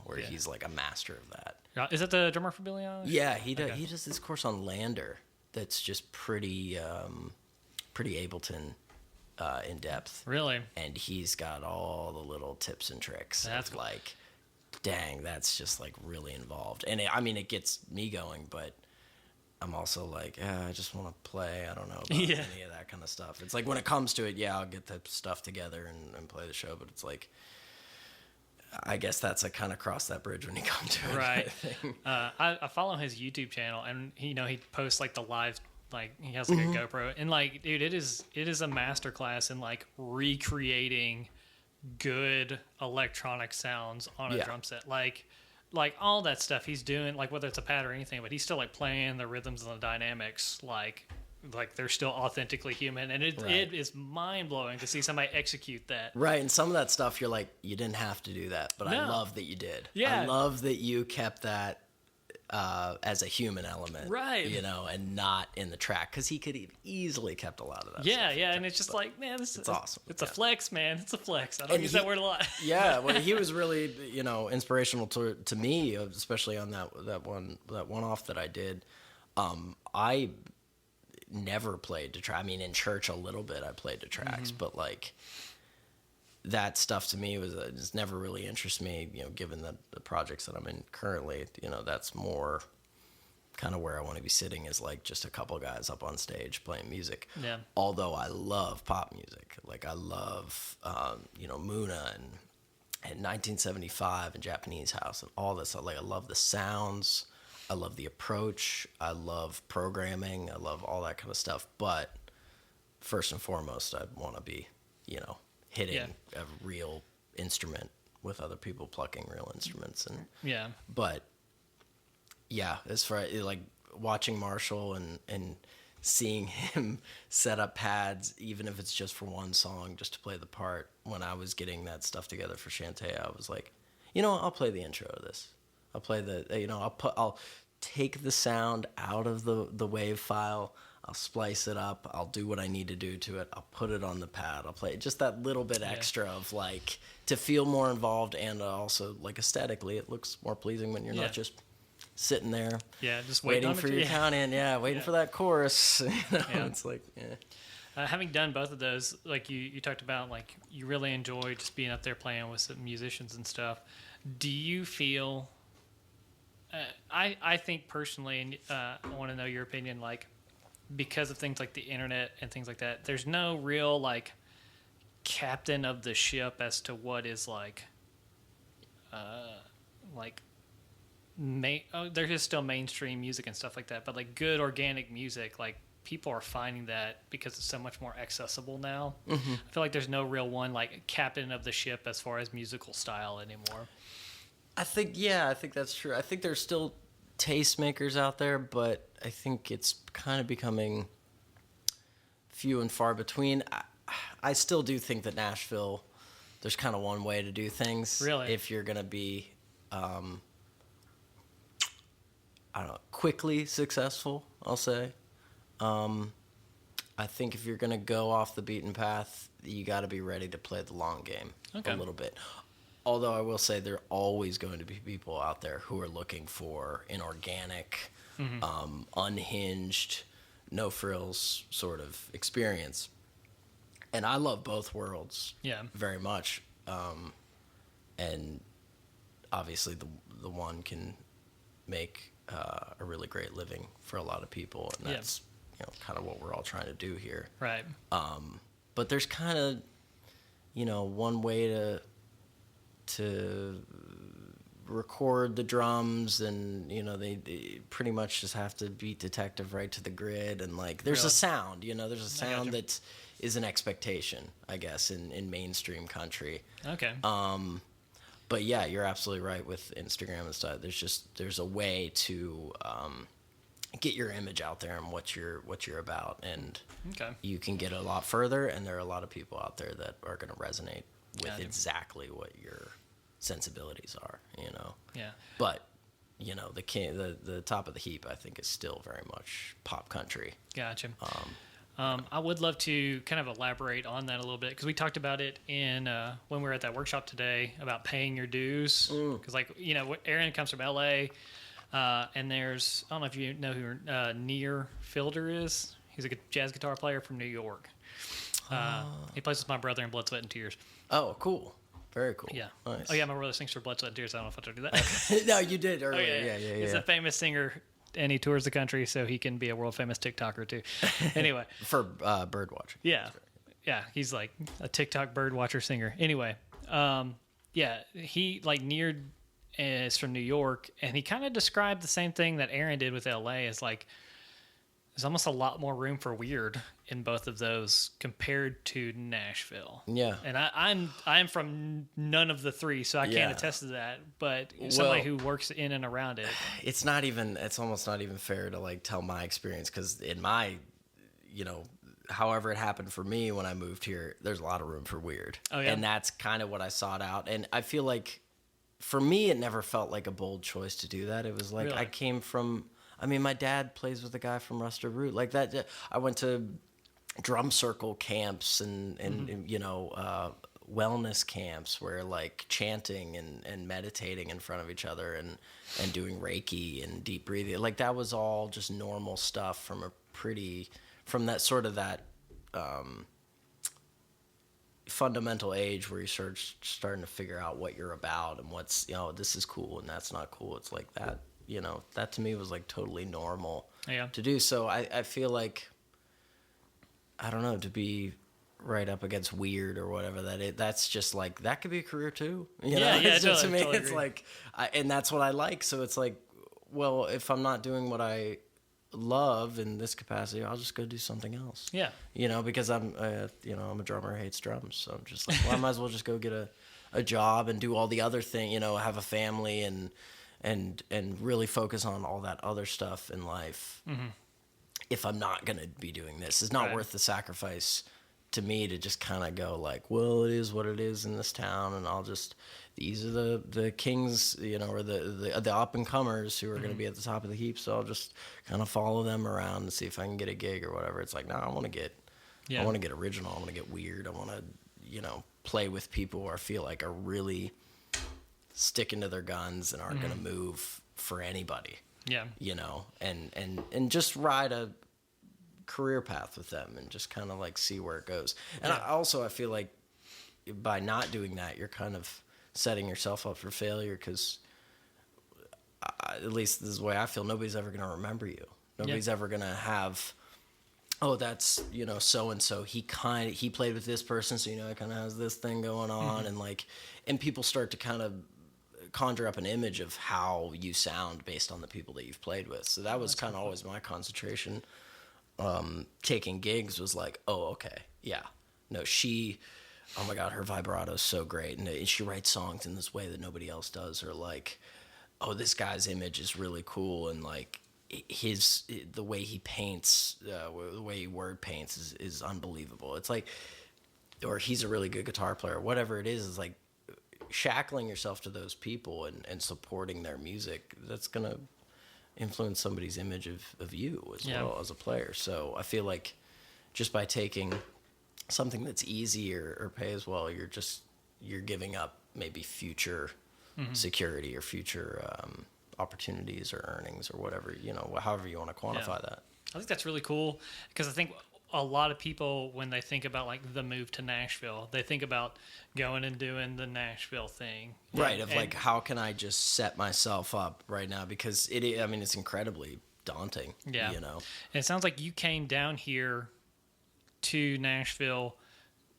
where he's like a master of that. Is that the drummer for Billie Eilish? Yeah, he does this course on Lander that's just pretty Ableton in depth. Really? And he's got all the little tips and tricks. That's cool. Like, dang, that's just like really involved. And it gets me going, but I'm also like, I just want to play. I don't know about any of that kind of stuff. It's like when it comes to it, I'll get the stuff together and play the show. But it's like, I guess that's a kind of cross that bridge when you come to it. Right. I follow his YouTube channel, and he posts like the live. Like he has like a GoPro, and like, dude, it is a masterclass in like recreating good electronic sounds on a drum set. Like all that stuff he's doing, like whether it's a pad or anything, but he's still like playing the rhythms and the dynamics, like they're still authentically human, and it is mind blowing to see somebody execute that. Right, and some of that stuff you're like, you didn't have to do that, but I love that you did. Yeah, I love that you kept that. As a human element, right? And not in the track, because he could have easily kept a lot of that. Yeah, and it's just like, man, it's awesome. It's a flex, man. It's a flex. I don't use that word a lot. Yeah, well, he was really, inspirational to me, especially on that one off that I did. I never played to track. I mean, in church a little bit, I played to tracks, but like. That stuff to me just never really interested me, given the projects that I'm in currently, that's more kind of where I want to be sitting, is like just a couple guys up on stage playing music. Yeah. Although I love pop music. Like I love, Muna and 1975 and Japanese House and all this. I love the sounds. I love the approach. I love programming. I love all that kind of stuff. But first and foremost, I want to be, hitting a real instrument with other people plucking real instruments. But as far as like watching Marshall and seeing him set up pads, even if it's just for one song, just to play the part, when I was getting that stuff together for Shantae, I was like, I'll play the intro of this. I'll play I'll take the sound out of the wave file. I'll splice it up. I'll do what I need to do to it. I'll put it on the pad. I'll play just that little bit extra of like to feel more involved, and also like aesthetically, it looks more pleasing when you're not just sitting there. Yeah, just waiting for your count in. Yeah, waiting for that chorus. It's like having done both of those, like you talked about, like you really enjoy just being up there playing with some musicians and stuff. Do you feel? I think personally, and I want to know your opinion, like. Because of things like the internet and things like that, there's no real like captain of the ship as to what is like there is still mainstream music and stuff like that, but like good organic music, like people are finding that because it's so much more accessible now. I feel like there's no real one like captain of the ship as far as musical style anymore. I think that's true. I think there's still tastemakers out there, but I think it's kind of becoming few and far between. I still do think that Nashville, there's kind of one way to do things. Really? If you're going to be, quickly successful, I'll say. I think if you're going to go off the beaten path, you got to be ready to play the long game a little bit. Although I will say there are always going to be people out there who are looking for an organic, unhinged, no frills sort of experience. And I love both worlds very much. And obviously the one can make a really great living for a lot of people. And that's kind of what we're all trying to do here. Right. But there's kind of, one way to record the drums, and they pretty much just have to beat detective right to the grid, and like there's a sound, there's a sound that is an expectation, I guess, in mainstream country. But yeah, you're absolutely right with Instagram and stuff. There's a way to get your image out there and what you're about, and you can get a lot further, and there are a lot of people out there that are going to resonate with exactly what your sensibilities are, Yeah. But, the top of the heap, I think, is still very much pop country. Gotcha. I would love to kind of elaborate on that a little bit, because we talked about it in when we were at that workshop today about paying your dues. Because, Aaron comes from LA, and there's, I don't know if you know who Near Fielder is. He's a jazz guitar player from New York. He plays with my brother in Blood, Sweat, and Tears. Oh, cool. Very cool. Yeah. Nice. Oh, yeah, my brother sings for Blood, Sweat, and Tears. I don't know if I told you that. No, you did earlier. Oh, yeah. He's a famous singer, and he tours the country, so he can be a world famous TikToker too. Anyway, for bird watching. Yeah, he's like a TikTok bird watcher singer. Anyway, he Near is from New York, and he kind of described the same thing that Aaron did with LA. Is like there's almost a lot more room for weird in both of those compared to Nashville. Yeah, and I'm from none of the three, so I can't attest to that. But somebody who works in and around it, it's almost not even fair to tell my experience, because in my, however it happened for me when I moved here, there's a lot of room for weird. Oh, yeah? And that's kind of what I sought out. And I feel like for me, it never felt like a bold choice to do that. It was like, really? I came from, my dad plays with a guy from Rusted Root like that. I went to drum circle camps and wellness camps where chanting and meditating in front of each other and doing Reiki and deep breathing, that was all just normal stuff from that sort of that fundamental age where you're starting to figure out what you're about and what's, this is cool and that's not cool. It's like that, that to me was totally normal to do. So I feel like, I don't know, to be right up against weird or whatever that's just that could be a career too. To me, it's agree. And that's what I like. So it's well, if I'm not doing what I love in this capacity, I'll just go do something else. Yeah. Because I'm I'm a drummer who hates drums. So I'm just I might as well just go get a job and do all the other thing, have a family and really focus on all that other stuff in life. Mm-hmm. If I'm not going to be doing this, it's not worth the sacrifice to me to just kind of go well, it is what it is in this town, and I'll just, these are the kings, or the up and comers who are going to be at the top of the heap. So I'll just kind of follow them around and see if I can get a gig or whatever. It's no, I want to get original. I want to get weird. I want to, play with people who I feel are really sticking to their guns and aren't going to move for anybody. Yeah. And just ride a career path with them and just kind of see where it goes. And I feel like by not doing that, you're kind of setting yourself up for failure, because at least this is the way I feel. Nobody's ever going to remember you. Nobody's ever going to have, oh, that's, so-and-so. He played with this person, so, it kind of has this thing going on. And people start to kind of conjure up an image of how you sound based on the people that you've played with. So that was kind of always my concentration. Taking gigs was oh, okay, yeah. No, oh my God, her vibrato is so great. And she writes songs in this way that nobody else does. Or oh, this guy's image is really cool. And the way he paints, the way he word paints is unbelievable. It's or he's a really good guitar player. Whatever it is shackling yourself to those people and supporting their music. That's going to influence somebody's image of you as well as a player. So I feel just by taking something that's easy or pays well, you're giving up maybe future security or future opportunities or earnings or whatever, however you want to quantify that. I think that's really cool, because I think a lot of people, when they think about the move to Nashville, they think about going and doing the Nashville thing. Right. How can I just set myself up right now? Because it's incredibly daunting. Yeah. And it sounds like you came down here to Nashville,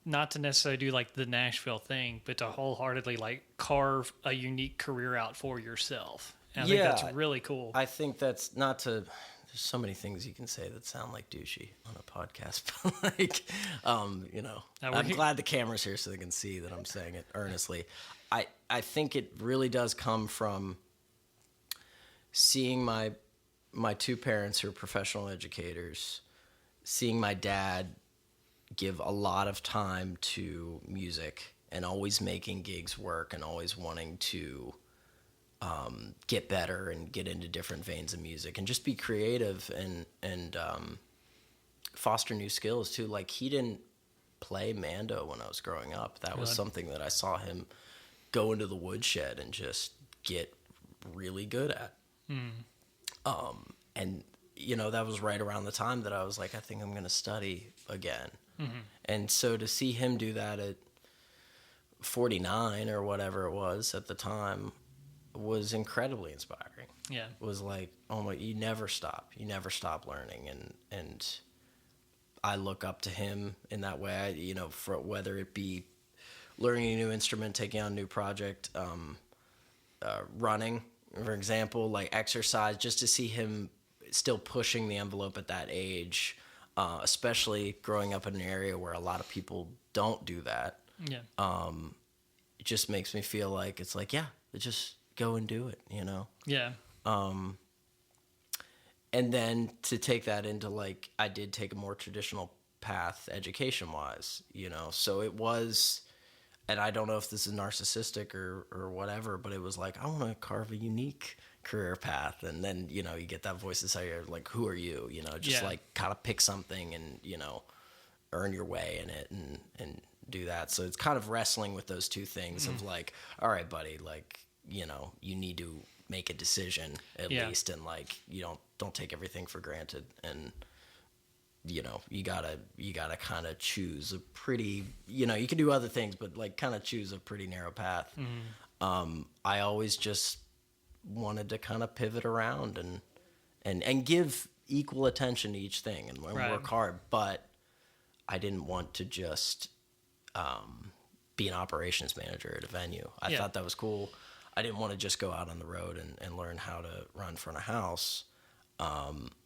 not to necessarily do the Nashville thing, but to wholeheartedly carve a unique career out for yourself. And I think that's really cool. I think that's not to, there's so many things you can say that sound douchey on a podcast, but I'm glad the camera's here so they can see that I'm saying it earnestly. I think it really does come from seeing my two parents who are professional educators, seeing my dad give a lot of time to music and always making gigs work and always wanting to get better and get into different veins of music and just be creative and foster new skills too. Like, he didn't play Mando when I was growing up. That was something that I saw him go into the woodshed and just get really good at. And that was right around the time that I was like, I think I'm going to study again. And so to see him do that at 49 or whatever it was at the time was incredibly inspiring. Yeah. It was like, oh my, you never stop learning. And I look up to him in that way. For whether it be learning a new instrument, taking on a new project, running, for example, like exercise, just to see him still pushing the envelope at that age, especially growing up in an area where a lot of people don't do that. Yeah. It just makes me feel like it's like, yeah, just go and do it, Yeah. And then to take that into, like, I did take a more traditional path education-wise, so it was, and I don't know if this is narcissistic or whatever, but it was like, I want to carve a unique career path. And then, you get that voice inside you, like, who are you? Like kind of pick something and, earn your way in it and do that. So it's kind of wrestling with those two things of like, all right, buddy, like, you need to make a decision at least. And like, you don't take everything for granted. And, you gotta kind of choose a pretty, you can do other things, but like kind of choose a pretty narrow path. I always just wanted to kind of pivot around and give equal attention to each thing and work hard, but I didn't want to just be an operations manager at a venue. I thought that was cool. I didn't want to just go out on the road and learn how to run front of house.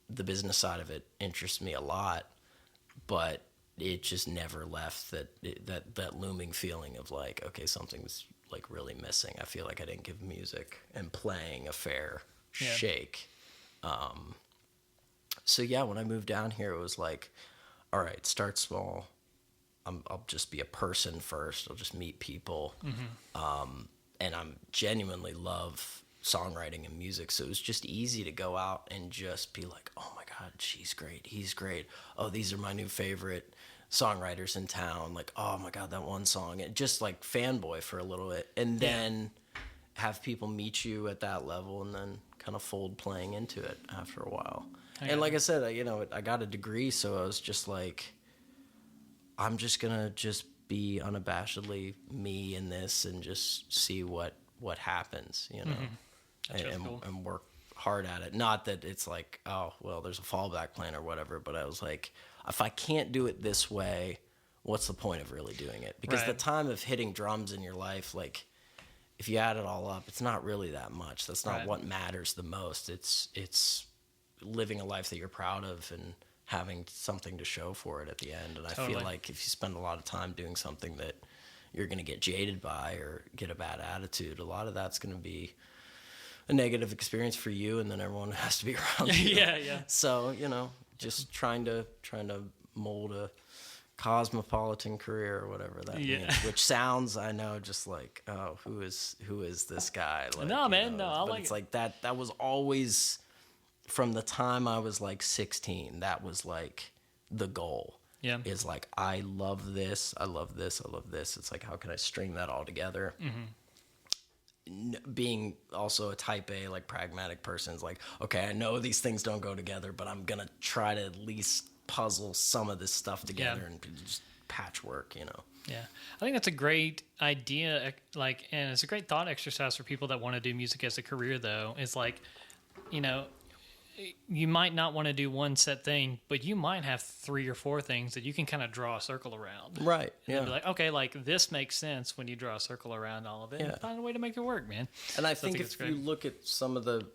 The business side of it interests me a lot, but it just never left that looming feeling of like, okay, something's like really missing. I feel like I didn't give music and playing a fair shake. So yeah, when I moved down here, it was like, all right, start small. I'll just be a person first. I'll just meet people. And I'm genuinely love songwriting and music. So it was just easy to go out and just be like, oh my God, she's great. He's great. Oh, these are my new favorite songwriters in town. Like, oh my God, that one song. And just like fanboy for a little bit. And then have people meet you at that level and then kind of fold playing into it after a while. And like I said, I got a degree. So I was just like, I'm just going to just be unabashedly me in this and just see what happens, and work hard at it. Not that it's like, oh, well, there's a fallback plan or whatever, but I was like, if I can't do it this way, what's the point of really doing it? Because the time of hitting drums in your life, like, if you add it all up, it's not really that much. That's not what matters the most. It's living a life that you're proud of and having something to show for it at the end. And I feel like if you spend a lot of time doing something that you're going to get jaded by or get a bad attitude, a lot of that's going to be a negative experience for you, and then everyone has to be around you. Yeah. So, just trying to mold a cosmopolitan career or whatever that means, which sounds, I know, just like, oh, who is this guy? Like, no, man, no, I like it's like that was always, from the time I was like 16, that was like the goal. Yeah. Is like, I love this, I love this, I love this. It's like, how can I string that all together? Being also a type A, like, pragmatic person is like, okay, I know these things don't go together, but I'm going to try to at least puzzle some of this stuff together and just patchwork, Yeah. I think that's a great idea. Like, and it's a great thought exercise for people that want to do music as a career, though. Is like, you might not want to do one set thing, but you might have 3 or 4 things that you can kind of draw a circle around. Right. And be like, okay, like, this makes sense when you draw a circle around all of it. And find a way to make it work, man. And I think if you look at some of the,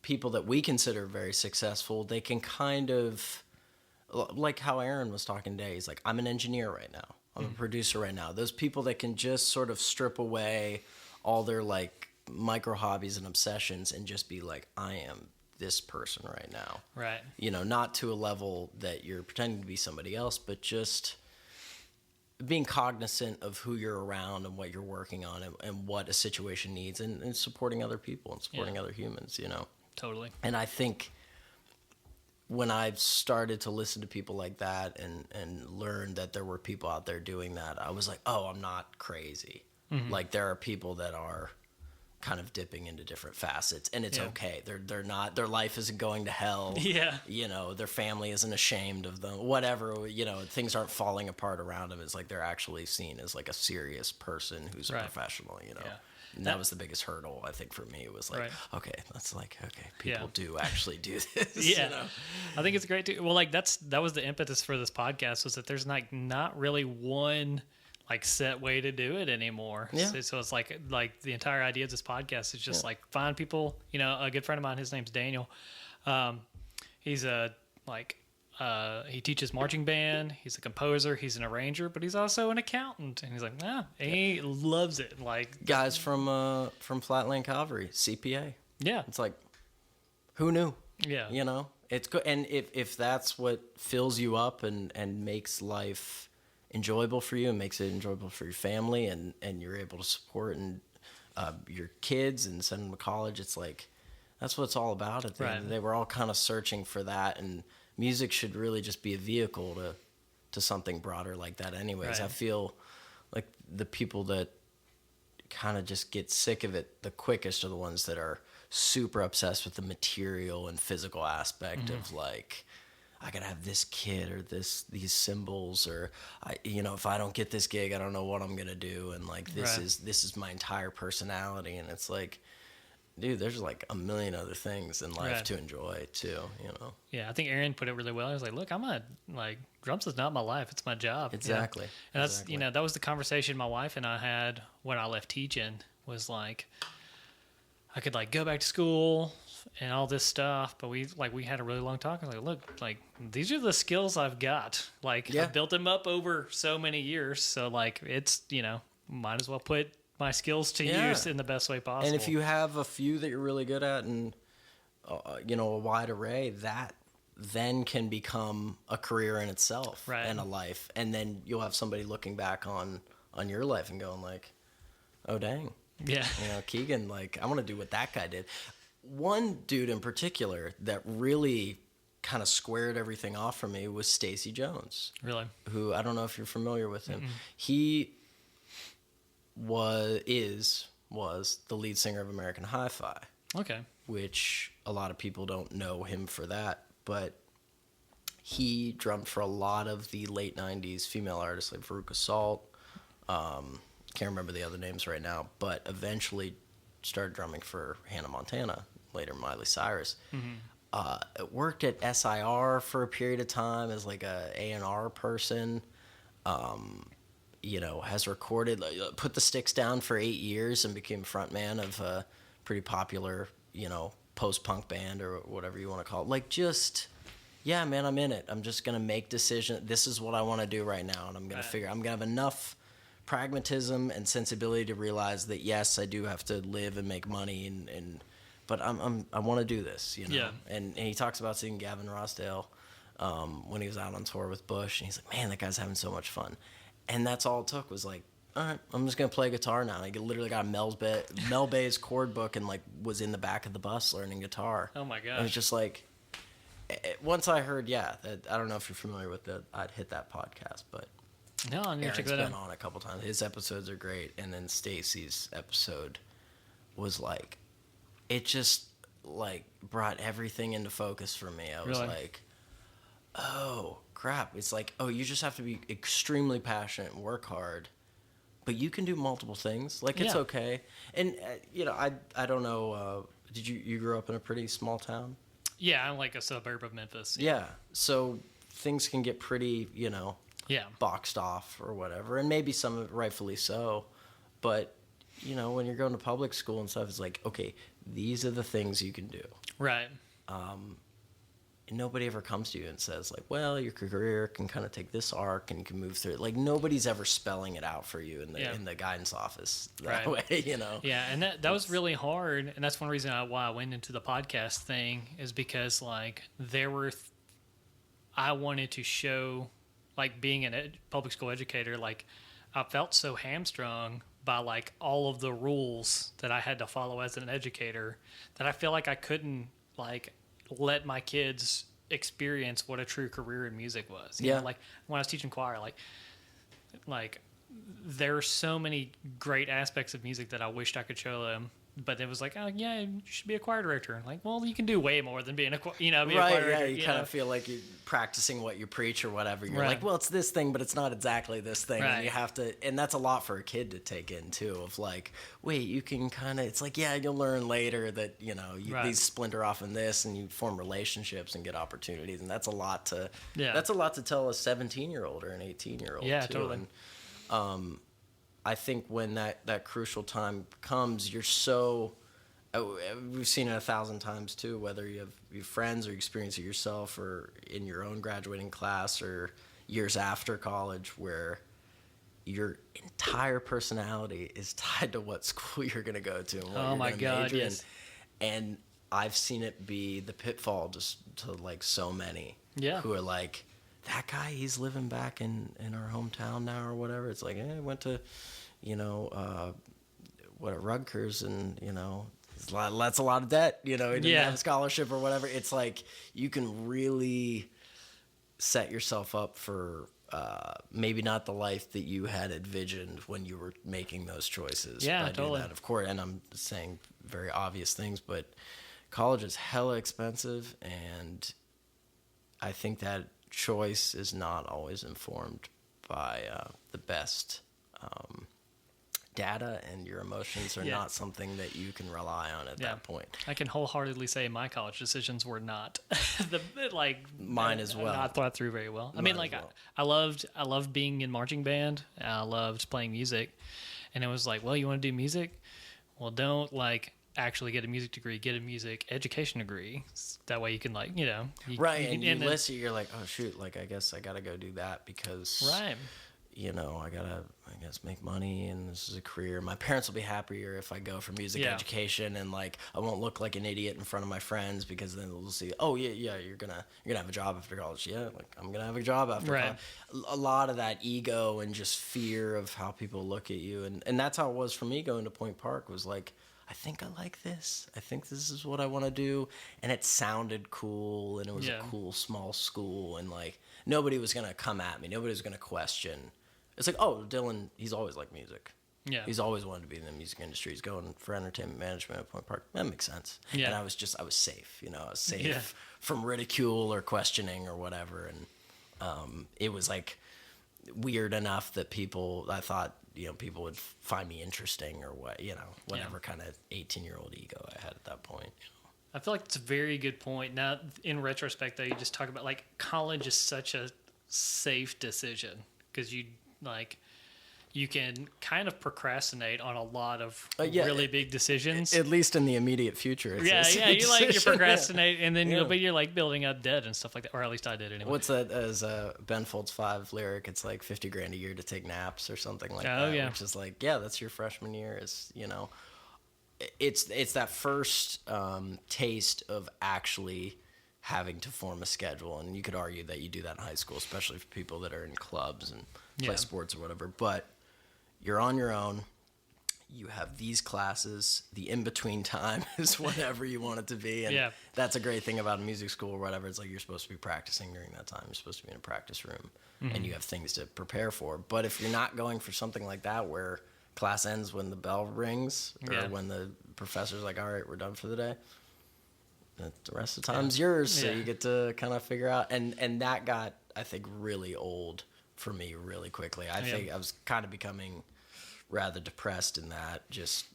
people that we consider very successful, they can kind of, like how Aaron was talking today, he's like, I'm an engineer right now. I'm a producer right now. Those people that can just sort of strip away all their, like, micro hobbies and obsessions and just be like, I am this person right now. Right. Not to a level that you're pretending to be somebody else, but just being cognizant of who you're around and what you're working on and what a situation needs, and supporting other people and supporting other humans, you know. Totally. And I think when I've started to listen to people like that and learned that there were people out there doing that, I was like, oh, I'm not crazy. Like, there are people that are kind of dipping into different facets, and it's okay. They're not, their life isn't going to hell. Yeah. You know, their family isn't ashamed of them, whatever, you know, things aren't falling apart around them. It's like they're actually seen as like a serious person who's a professional, you know. Yeah. And that was the biggest hurdle, I think, for me. It was like, okay, that's like, okay, people do actually do this. Yeah. You know? I think it's great too. Well, like that was the impetus for this podcast, was that there's like not really one like set way to do it anymore. Yeah. So it's like the entire idea of this podcast is just like find people, you know, a good friend of mine, his name's Daniel. He's he teaches marching band. He's a composer. He's an arranger, but he's also an accountant. And he's like, he loves it. Like guys from Flatland Cavalry, CPA. Yeah. It's like, who knew? Yeah. You know, it's good. And if that's what fills you up and makes life enjoyable for you and makes it enjoyable for your family, and you're able to support your kids and send them to college, it's like, that's what it's all about. At the end of the day, we're all kind of searching for that, and music should really just be a vehicle to something broader like that anyways. I feel like the people that kind of just get sick of it the quickest are the ones that are super obsessed with the material and physical aspect of like, I gotta have this kid or these symbols, or if I don't get this gig, I don't know what I'm gonna do, and like this is my entire personality. And it's like, dude, there's like a million other things in life to enjoy too, you know. Yeah, I think Aaron put it really well. He was like, look, drums is not my life, it's my job. Exactly. You know? And that's that was the conversation my wife and I had when I left teaching, was like, I could like go back to school and all this stuff, but we had a really long talk. I was like, look, like these are the skills I've got. Like I've built them up over so many years. So like it's, might as well put my skills to use in the best way possible. And if you have a few that you're really good at and a wide array, that then can become a career in itself and a life. And then you'll have somebody looking back on your life and going like, oh dang. Yeah. Keegan, like, I want to do what that guy did. One dude in particular that really kind of squared everything off for me was Stacy Jones. Really? Who, I don't know if you're familiar with him. He was the lead singer of American Hi-Fi. Okay. Which a lot of people don't know him for that, but he drummed for a lot of the late 90s female artists like Veruca Salt. Can't remember the other names right now, but eventually started drumming for Hannah Montana, later Miley Cyrus. Worked at SIR for a period of time as like a A&R person. Has recorded, put the sticks down for 8 years and became frontman of a pretty popular, post-punk band or whatever you want to call it. Like, just, yeah, man, I'm in it. I'm just going to make decisions. This is what I want to do right now, and I'm going to figure, I'm going to have enough pragmatism and sensibility to realize that, yes, I do have to live and make money, but I want to do this, Yeah. And he talks about seeing Gavin Rossdale when he was out on tour with Bush, and he's like, man, that guy's having so much fun. And that's all it took was like, all right, I'm just going to play guitar now. And I literally got Mel Bay's chord book and like was in the back of the bus learning guitar. Oh my gosh. And it was just like, once I heard, that, I don't know if you're familiar with that, I'd hit that podcast, but no, I'm going to check that out. Aaron's been on a couple times. His episodes are great. And then Stacy's episode was like, it just like brought everything into focus for me. I was like, oh crap. It's like, oh, you just have to be extremely passionate and work hard, but you can do multiple things. Like, it's okay. And, I don't know. Did you grew up in a pretty small town? Yeah, I'm like a suburb of Memphis. Yeah. So things can get pretty, boxed off or whatever. And maybe some of it rightfully so. But, when you're going to public school and stuff, it's like, okay, these are the things you can do. Right. And nobody ever comes to you and says like, well, your career can kind of take this arc and you can move through it. Like, nobody's ever spelling it out for you in the guidance office that way, Yeah, and that was really hard, and that's one reason why I went into the podcast thing, is because like I wanted to show like being a public school educator, like I felt so hamstrung by like all of the rules that I had to follow as an educator that I feel like I couldn't like let my kids experience what a true career in music was. You know, like when I was teaching choir, like there are so many great aspects of music that I wished I could show them. But it was like, oh yeah, you should be a choir director. Like, well, you can do way more than being a choir director. Yeah, you kind of feel like you're practicing what you preach or whatever. You're like, well, it's this thing, but it's not exactly this thing. And you have to, and that's a lot for a kid to take in too. Of like, wait, you can kind of, it's like, yeah, you'll learn later that these splinter off in this, and you form relationships and get opportunities, and that's a lot to, that's a lot to tell a 17-year-old or an 18-year-old. Yeah, too. totally. And, I think when that crucial time comes, you're so. We've seen it 1,000 times too. Whether you have your friends or you experience it yourself, or in your own graduating class, or years after college, where your entire personality is tied to what school you're going to go to. And what oh my God! Yes. And I've seen it be the pitfall just to like so many. Yeah. Who are like, that guy, he's living back in our hometown now or whatever. It's like, I went to, Rutgers, and, that's a lot of debt, he didn't have a scholarship or whatever. It's like, you can really set yourself up for maybe not the life that you had envisioned when you were making those choices. Yeah, by totally. doing that, of course, and I'm saying very obvious things, but college is hella expensive, and I think that choice is not always informed by the best data, and your emotions are not something that you can rely on at that point. I can wholeheartedly say my college decisions were not mine as well. Not thought through very well. I mean, like I loved being in marching band. I loved playing music, and it was like, well, you want to do music? Well, don't actually get a music degree, get a music education degree. That way you can you listen, you're like, oh shoot, I guess I gotta go do that because I gotta make money, and this is a career. My parents will be happier if I go for music education, and I won't look like an idiot in front of my friends, because then they'll see, oh yeah, you're gonna have a job after college. Yeah, I'm gonna have a job after college. A lot of that ego and just fear of how people look at you, and that's how it was for me going to Point Park. Was like, I think I like this. I think this is what I want to do. And it sounded cool, and it was a cool small school, and nobody was going to come at me. Nobody was going to question. It's like, oh, Dylan, he's always liked music. Yeah. He's always wanted to be in the music industry. He's going for entertainment management at Point Park. That makes sense. Yeah. And I was safe, I was safe from ridicule or questioning or whatever. And it was weird enough that I thought, people would find me interesting, or whatever kind of 18-year-old ego I had at that point. I feel like it's a very good point. Now, in retrospect, though, you just talk about college is such a safe decision, because you can kind of procrastinate on a lot of really big decisions. At least in the immediate future. You procrastinate, and then you're building up debt and stuff like that, or at least I did anyway. What's that as Ben Folds 5 lyric? It's like $50,000 a year to take naps or something like that. Yeah. Which is that's your freshman year. It's that first taste of actually having to form a schedule, and you could argue that you do that in high school, especially for people that are in clubs and play sports or whatever. But you're on your own. You have these classes. The in-between time is whatever you want it to be. And that's a great thing about a music school or whatever. It's you're supposed to be practicing during that time. You're supposed to be in a practice room, and you have things to prepare for. But if you're not going for something like that, where class ends when the bell rings, or when the professor's like, all right, we're done for the day, the rest of the time's yours. So you get to kind of figure out. And that got, I think, really old for me really quickly. I think I was kind of becoming rather depressed in that, just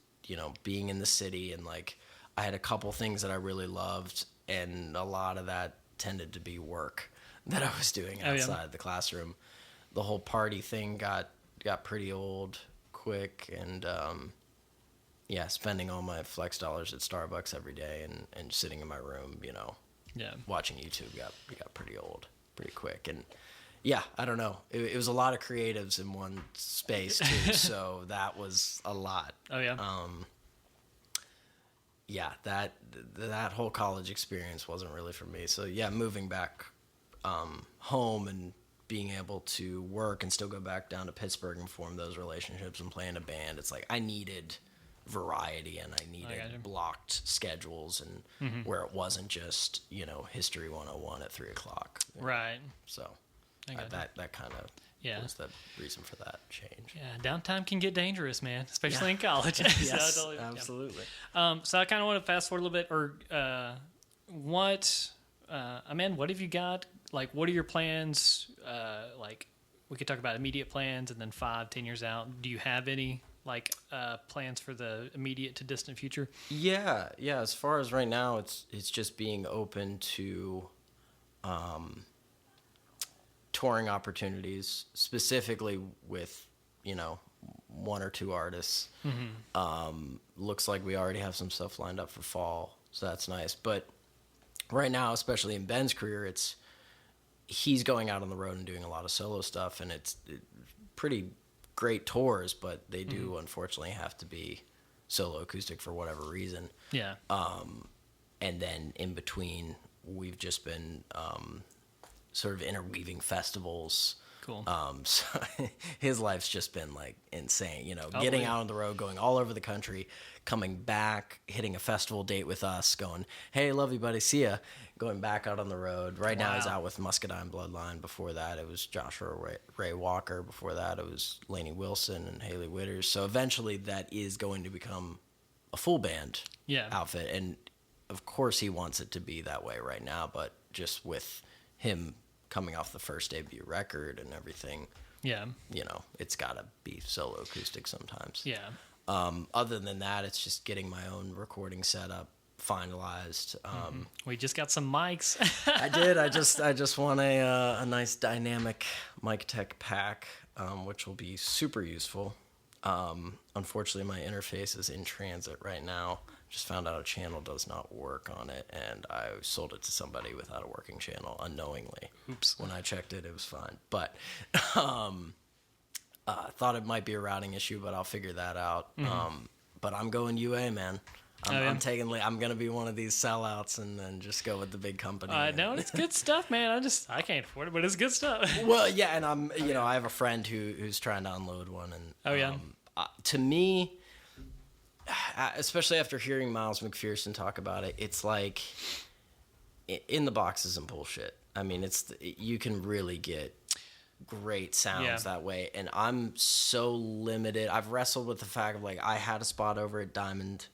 being in the city, and I had a couple things that I really loved, and a lot of that tended to be work that I was doing outside the classroom. The whole party thing got pretty old quick, and spending all my flex dollars at Starbucks every day and sitting in my room, watching YouTube got pretty old pretty quick. And I don't know. It was a lot of creatives in one space too, so that was a lot. Oh yeah. That whole college experience wasn't really for me. So moving back home and being able to work and still go back down to Pittsburgh and form those relationships and play in a band, it's like I needed variety and I needed blocked schedules and where it wasn't just, History 101 at 3:00. Right. So that kind of was the reason for that change. Yeah, downtime can get dangerous, man, especially in college. Yes, so totally, absolutely. So I kind of want to fast forward a little bit, or Amanda, what have you got? Like, what are your plans? Like, we could talk about immediate plans and then 5-10 years out. Do you have any plans for the immediate to distant future? Yeah. As far as right now, it's just being open to touring opportunities, specifically with one or two artists. Looks like we already have some stuff lined up for fall, so that's nice. But right now, especially in Ben's career, he's going out on the road and doing a lot of solo stuff, and it's pretty great tours, but they do unfortunately have to be solo acoustic for whatever reason. Yeah. And then in between, we've just been sort of interweaving festivals. Cool. So his life's just been like insane, getting out on the road, going all over the country, coming back, hitting a festival date with us, going, hey, love you, buddy, see ya, going back out on the road. Right now he's out with Muscadine Bloodline. Before that, it was Joshua Ray Walker. Before that, it was Lainey Wilson and Haley Witters. So eventually that is going to become a full band outfit. And of course he wants it to be that way right now, but just with him coming off the first debut record and everything, it's got to be solo acoustic sometimes. Yeah. Other than that, it's just getting my own recording setup finalized. We just got some mics. I did. I just won a nice dynamic mic tech pack, which will be super useful. Unfortunately, my interface is in transit right now. Just found out a channel does not work on it, and I sold it to somebody without a working channel unknowingly. Oops. When I checked it, it was fine. But thought it might be a routing issue, but I'll figure that out. But I'm going UA, man. I'm going to be one of these sellouts and then just go with the big company. No, it's good stuff, man. I can't afford it, but it's good stuff. Well, yeah, and I have a friend who's trying to unload one, and to me, especially after hearing Miles McPherson talk about it, it's like in the box isn't bullshit. I mean, you can really get great sounds that way, and I'm so limited. I've wrestled with the fact of I had a spot over at Diamond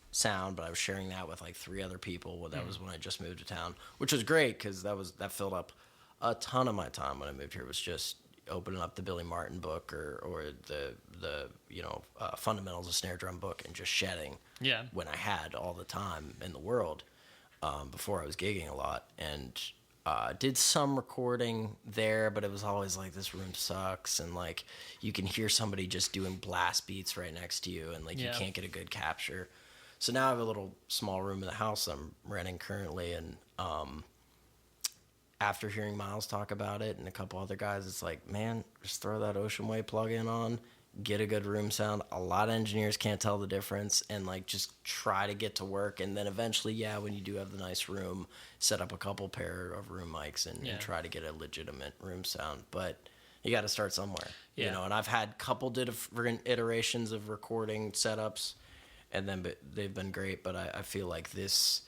Sound, but I was sharing that with 3 other people. Well, that was when I just moved to town, which was great because that filled up a ton of my time when I moved here. Was just opening up the Billy Martin book or the Fundamentals of Snare Drum book and just shedding when I had all the time in the world before I was gigging a lot, and did some recording there, but it was always this room sucks, and you can hear somebody just doing blast beats right next to you, and you can't get a good capture. So now I have a little small room in the house I'm renting currently, and after hearing Miles talk about it and a couple other guys, it's man, just throw that Ocean Way plug-in on, get a good room sound. A lot of engineers can't tell the difference, and just try to get to work. And then eventually, when you do have the nice room, set up a couple pair of room mics and try to get a legitimate room sound. But you got to start somewhere, and I've had couple different iterations of recording setups, and then they've been great. But I feel like this,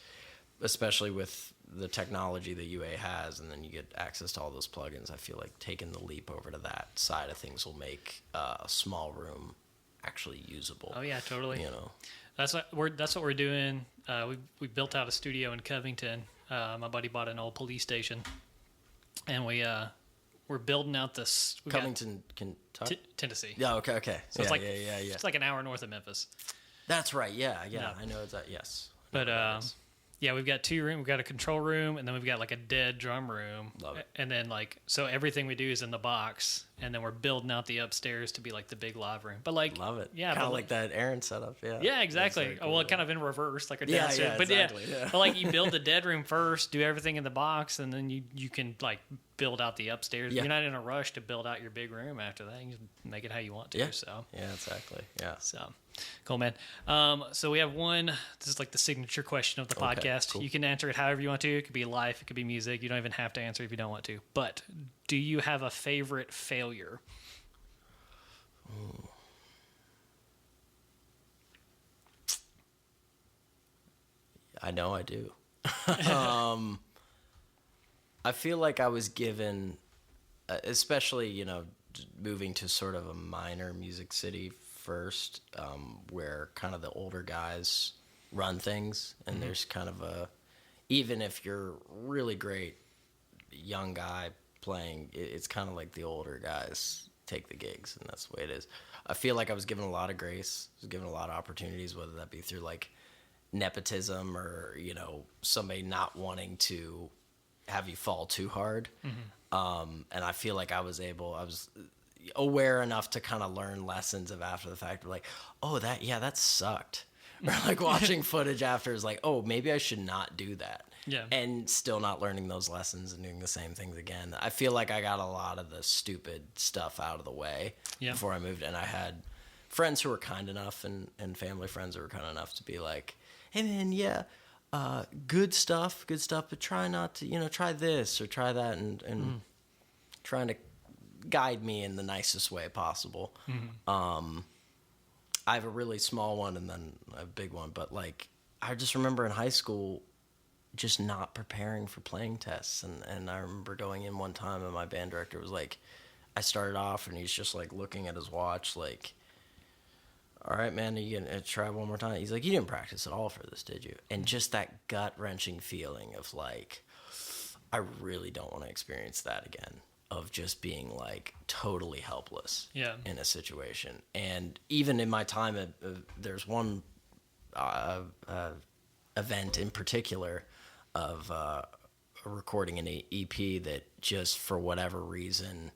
especially with the technology that UA has, and then you get access to all those plugins, I feel like taking the leap over to that side of things will make a small room actually usable. Oh yeah, totally. That's what we're doing. We built out a studio in Covington. My buddy bought an old police station, and we're building out this Covington, Kentucky, Tennessee. Yeah. Okay. So it's it's like an hour north of Memphis. That's right. Yeah. I know that. Yes. But we've got 2 rooms. We've got a control room, and then we've got a dead drum room. Love it. And then so everything we do is in the box, and then we're building out the upstairs to be the big live room. But love it. Yeah, kind of like that Aaron setup. Yeah. Yeah, exactly. Cool. Well, kind of in reverse, like a downstairs. Yeah, but exactly. Yeah. But you build the dead room first, do everything in the box, and then you can build out the upstairs. Yeah. You're not in a rush to build out your big room after that. You can make it how you want to. Yeah. So. Yeah, exactly. Yeah. So. Cool, man. So we have one. This is like the signature question of the Okay, podcast. cool. You can answer it however you want to. It could be life. It could be music. You don't even have to answer if you don't want to. But do you have a favorite failure? I know I do. I feel like I was given, especially, moving to sort of a minor music city first, where kind of the older guys run things, and there's kind of even if you're really great young guy playing, it's kind of like the older guys take the gigs, and that's the way it is. I feel like I was given a lot of grace, was given a lot of opportunities, whether that be through like nepotism or somebody not wanting to have you fall too hard. And I feel like I was aware enough to kind of learn lessons of after the fact, like, oh, that sucked. Or like watching footage after is like, oh, maybe I should not do that. Yeah. And still not learning those lessons and doing the same things again. I feel like I got a lot of the stupid stuff out of the way before I moved. And I had friends who were kind enough and family friends who were kind enough to be like, hey man, good stuff, but try not to, try this or try that, and trying to guide me in the nicest way possible. I have a really small one and then a big one, but like, I just remember in high school just not preparing for playing tests. And I remember going in one time and my band director was like, I started off and he's just like looking at his watch, like, all right, man, you gonna try one more time? He's like, you didn't practice at all for this, did you? And just that gut-wrenching feeling of like, I really don't want to experience that again, of just being like totally helpless in a situation. And even in my time, there's one event in particular of recording an EP that just for whatever reason,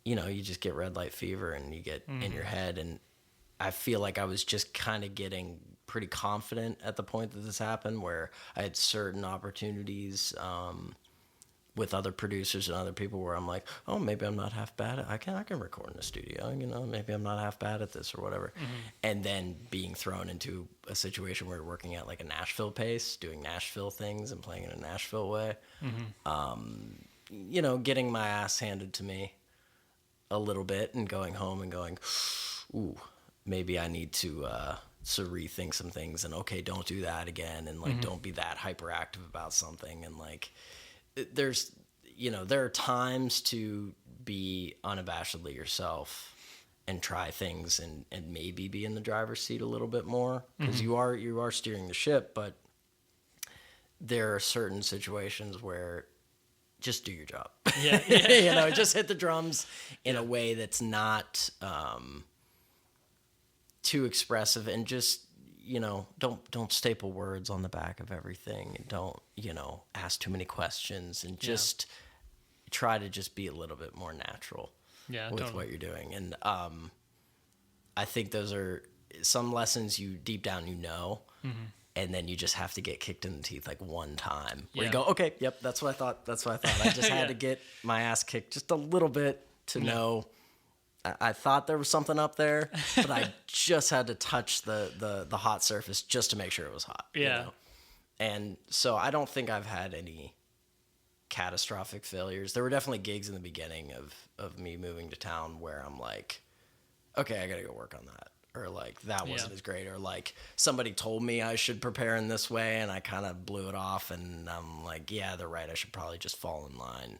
you just get red light fever and you get in your head. And I feel like I was just kind of getting pretty confident at the point that this happened, where I had certain opportunities with other producers and other people where I'm like, oh, maybe I'm not half bad. I can record in a studio, maybe I'm not half bad at this or whatever. And then being thrown into a situation where you're working at like a Nashville pace, doing Nashville things and playing in a Nashville way, getting my ass handed to me a little bit and going home and going, ooh, maybe I need to rethink some things, and okay, don't do that again, and like don't be that hyperactive about something. And like there's there are times to be unabashedly yourself and try things and maybe be in the driver's seat a little bit more, because you are steering the ship, but there are certain situations where just do your job. Just hit the drums in a way that's not too expressive, and just don't staple words on the back of everything, and don't ask too many questions, and just try to just be a little bit more natural with what you're doing. And I think those are some lessons you deep down and then you just have to get kicked in the teeth like one time where you go, okay, yep, that's what I thought. I just had to get my ass kicked just a little bit to know I thought there was something up there, but I just had to touch the hot surface just to make sure it was hot. And so I don't think I've had any catastrophic failures. There were definitely gigs in the beginning of me moving to town where I'm like, okay, I got to go work on that. Or like, that wasn't as great. Or like, somebody told me I should prepare in this way and I kind of blew it off. And I'm like, yeah, they're right. I should probably just fall in line.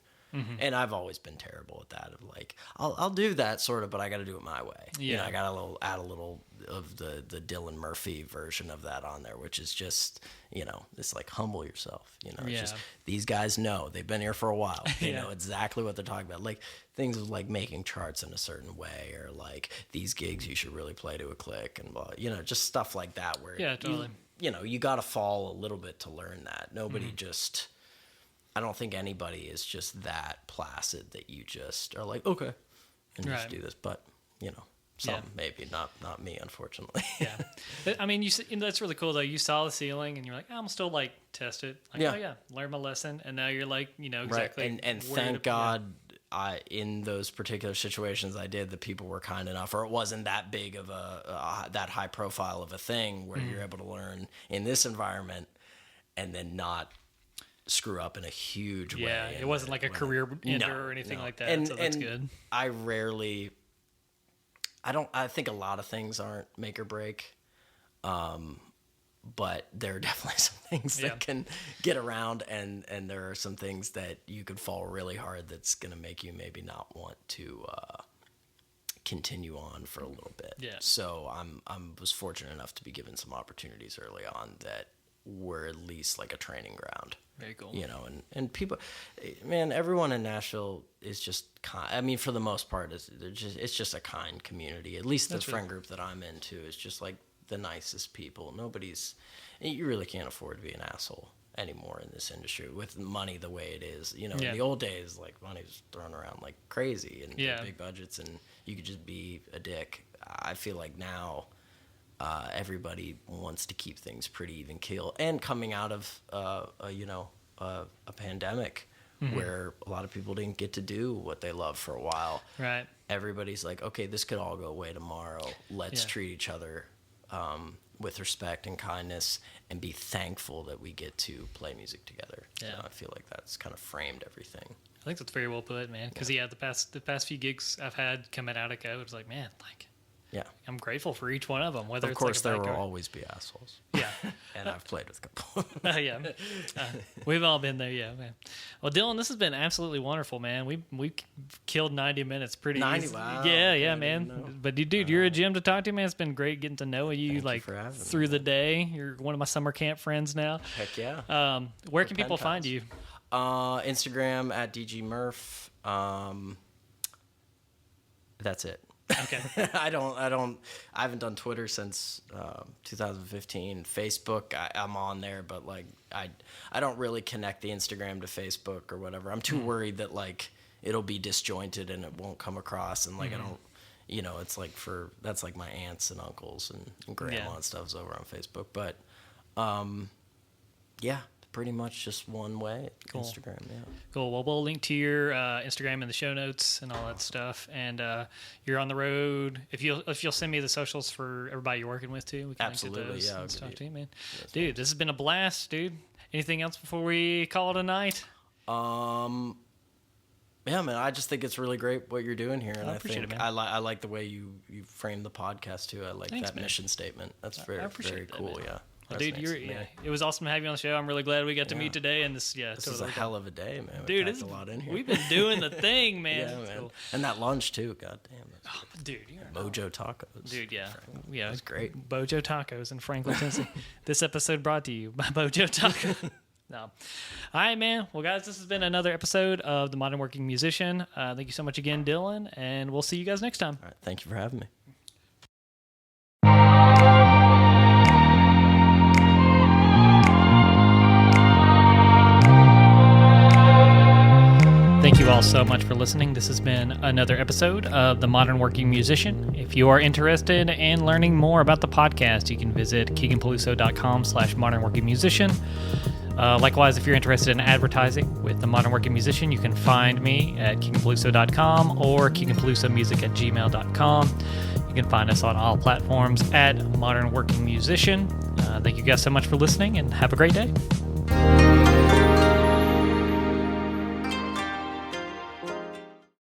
And I've always been terrible at that, of like, I'll do that sort of, but I got to do it my way. I got add a little of the Dylan Murphy version of that on there, which is just, it's like, humble yourself. It's just, these guys know, they've been here for a while. They know exactly what they're talking about. Like things like making charts in a certain way, or like these gigs you should really play to a click, and blah, just stuff like that where totally. you got to fall a little bit to learn that. Nobody just, I don't think anybody is just that placid that you just are like, okay, and just do this. But, some maybe, not me, unfortunately. I mean, that's really cool, though. You saw the ceiling, and you're like, I'm still, like, test it. Like, learn my lesson. And now you're like, exactly. Right. And thank God in those particular situations I did, the people were kind enough, or it wasn't that big of that high profile of a thing where you're able to learn in this environment and then not screw up in a huge way. Yeah, it wasn't like a career ender or anything like that. So that's good. I think a lot of things aren't make or break. But there are definitely some things that can get around, and there are some things that you could fall really hard that's going to make you maybe not want to continue on for a little bit. Yeah. So I was fortunate enough to be given some opportunities early on that were at least like a training ground. Very cool. You know, and people, man, everyone in Nashville is just kind. I mean, for the most part, it's just a kind community. At least the friend group that I'm into is just like the nicest people. You really can't afford to be an asshole anymore in this industry with money the way it is. You know, in the old days, like money was thrown around like crazy and big budgets, and you could just be a dick. I feel like now everybody wants to keep things pretty even keel. And coming out of a pandemic where a lot of people didn't get to do what they love for a while. Right. Everybody's like, okay, this could all go away tomorrow. Let's treat each other with respect and kindness, and be thankful that we get to play music together. Yeah. So I feel like that's kind of framed everything. I think that's very well put, man. Because the past few gigs I've had coming out of COVID, it's like, man, like, I'm grateful for each one of them. Whether of it's course, like there will always be assholes. Yeah, and I've played with a couple. We've all been there. Yeah, man. Well, Dylan, this has been absolutely wonderful, man. We killed 90 minutes pretty 90, easy. wow. Yeah, man. But dude, you're a gem to talk to, man. It's been great getting to know you through the day. You're one of my summer camp friends now. Heck yeah. Where can people find you? Instagram at DGMurph. That's it. Okay. I haven't done Twitter since 2015. Facebook, I'm on there, but like I don't really connect the Instagram to Facebook or whatever. I'm too worried that like it'll be disjointed and it won't come across, and like I don't, it's like that's like my aunts and uncles and grandma and stuff's over on Facebook. But pretty much just one way. Cool. Instagram, Cool. Well, we'll link to your Instagram in the show notes and all that stuff. And you're on the road. If you'll send me the socials for everybody you're working with too, we can absolutely link to those and and stuff too, man. Yes, dude, this has been a blast, dude. Anything else before we call it a night? Yeah, man. I just think it's really great what you're doing here, and I appreciate think it, man. I like the way you frame the podcast too. I like that mission statement. That's very cool. Man. Yeah. Well, dude, it was awesome to have you on the show. I'm really glad we got to meet today. And this is a hell of a day, man. Dude, it's a lot in here. We've been doing the thing, man. Yeah, man. Cool. And that lunch too. God damn. Dude, Mojo Tacos. Dude, yeah, it was great. Bojo Tacos in Franklin, Tennessee. This episode brought to you by Bojo Tacos. No. All right, man. Well, guys, this has been another episode of The Modern Working Musician. Thank you so much again, Dylan, and we'll see you guys next time. All right. Thank you for having me. Thank you all so much for listening. This has been another episode of The Modern Working Musician. If you are interested in learning more about the podcast, you can visit keeganpaluso.com/modernworkingmusician. Likewise, if you're interested in advertising with The Modern Working Musician, you can find me at keeganpaluso.com or keeganpalusomusic@gmail.com. You can find us on all platforms at Modern Working Musician. Thank you guys so much for listening, and have a great day.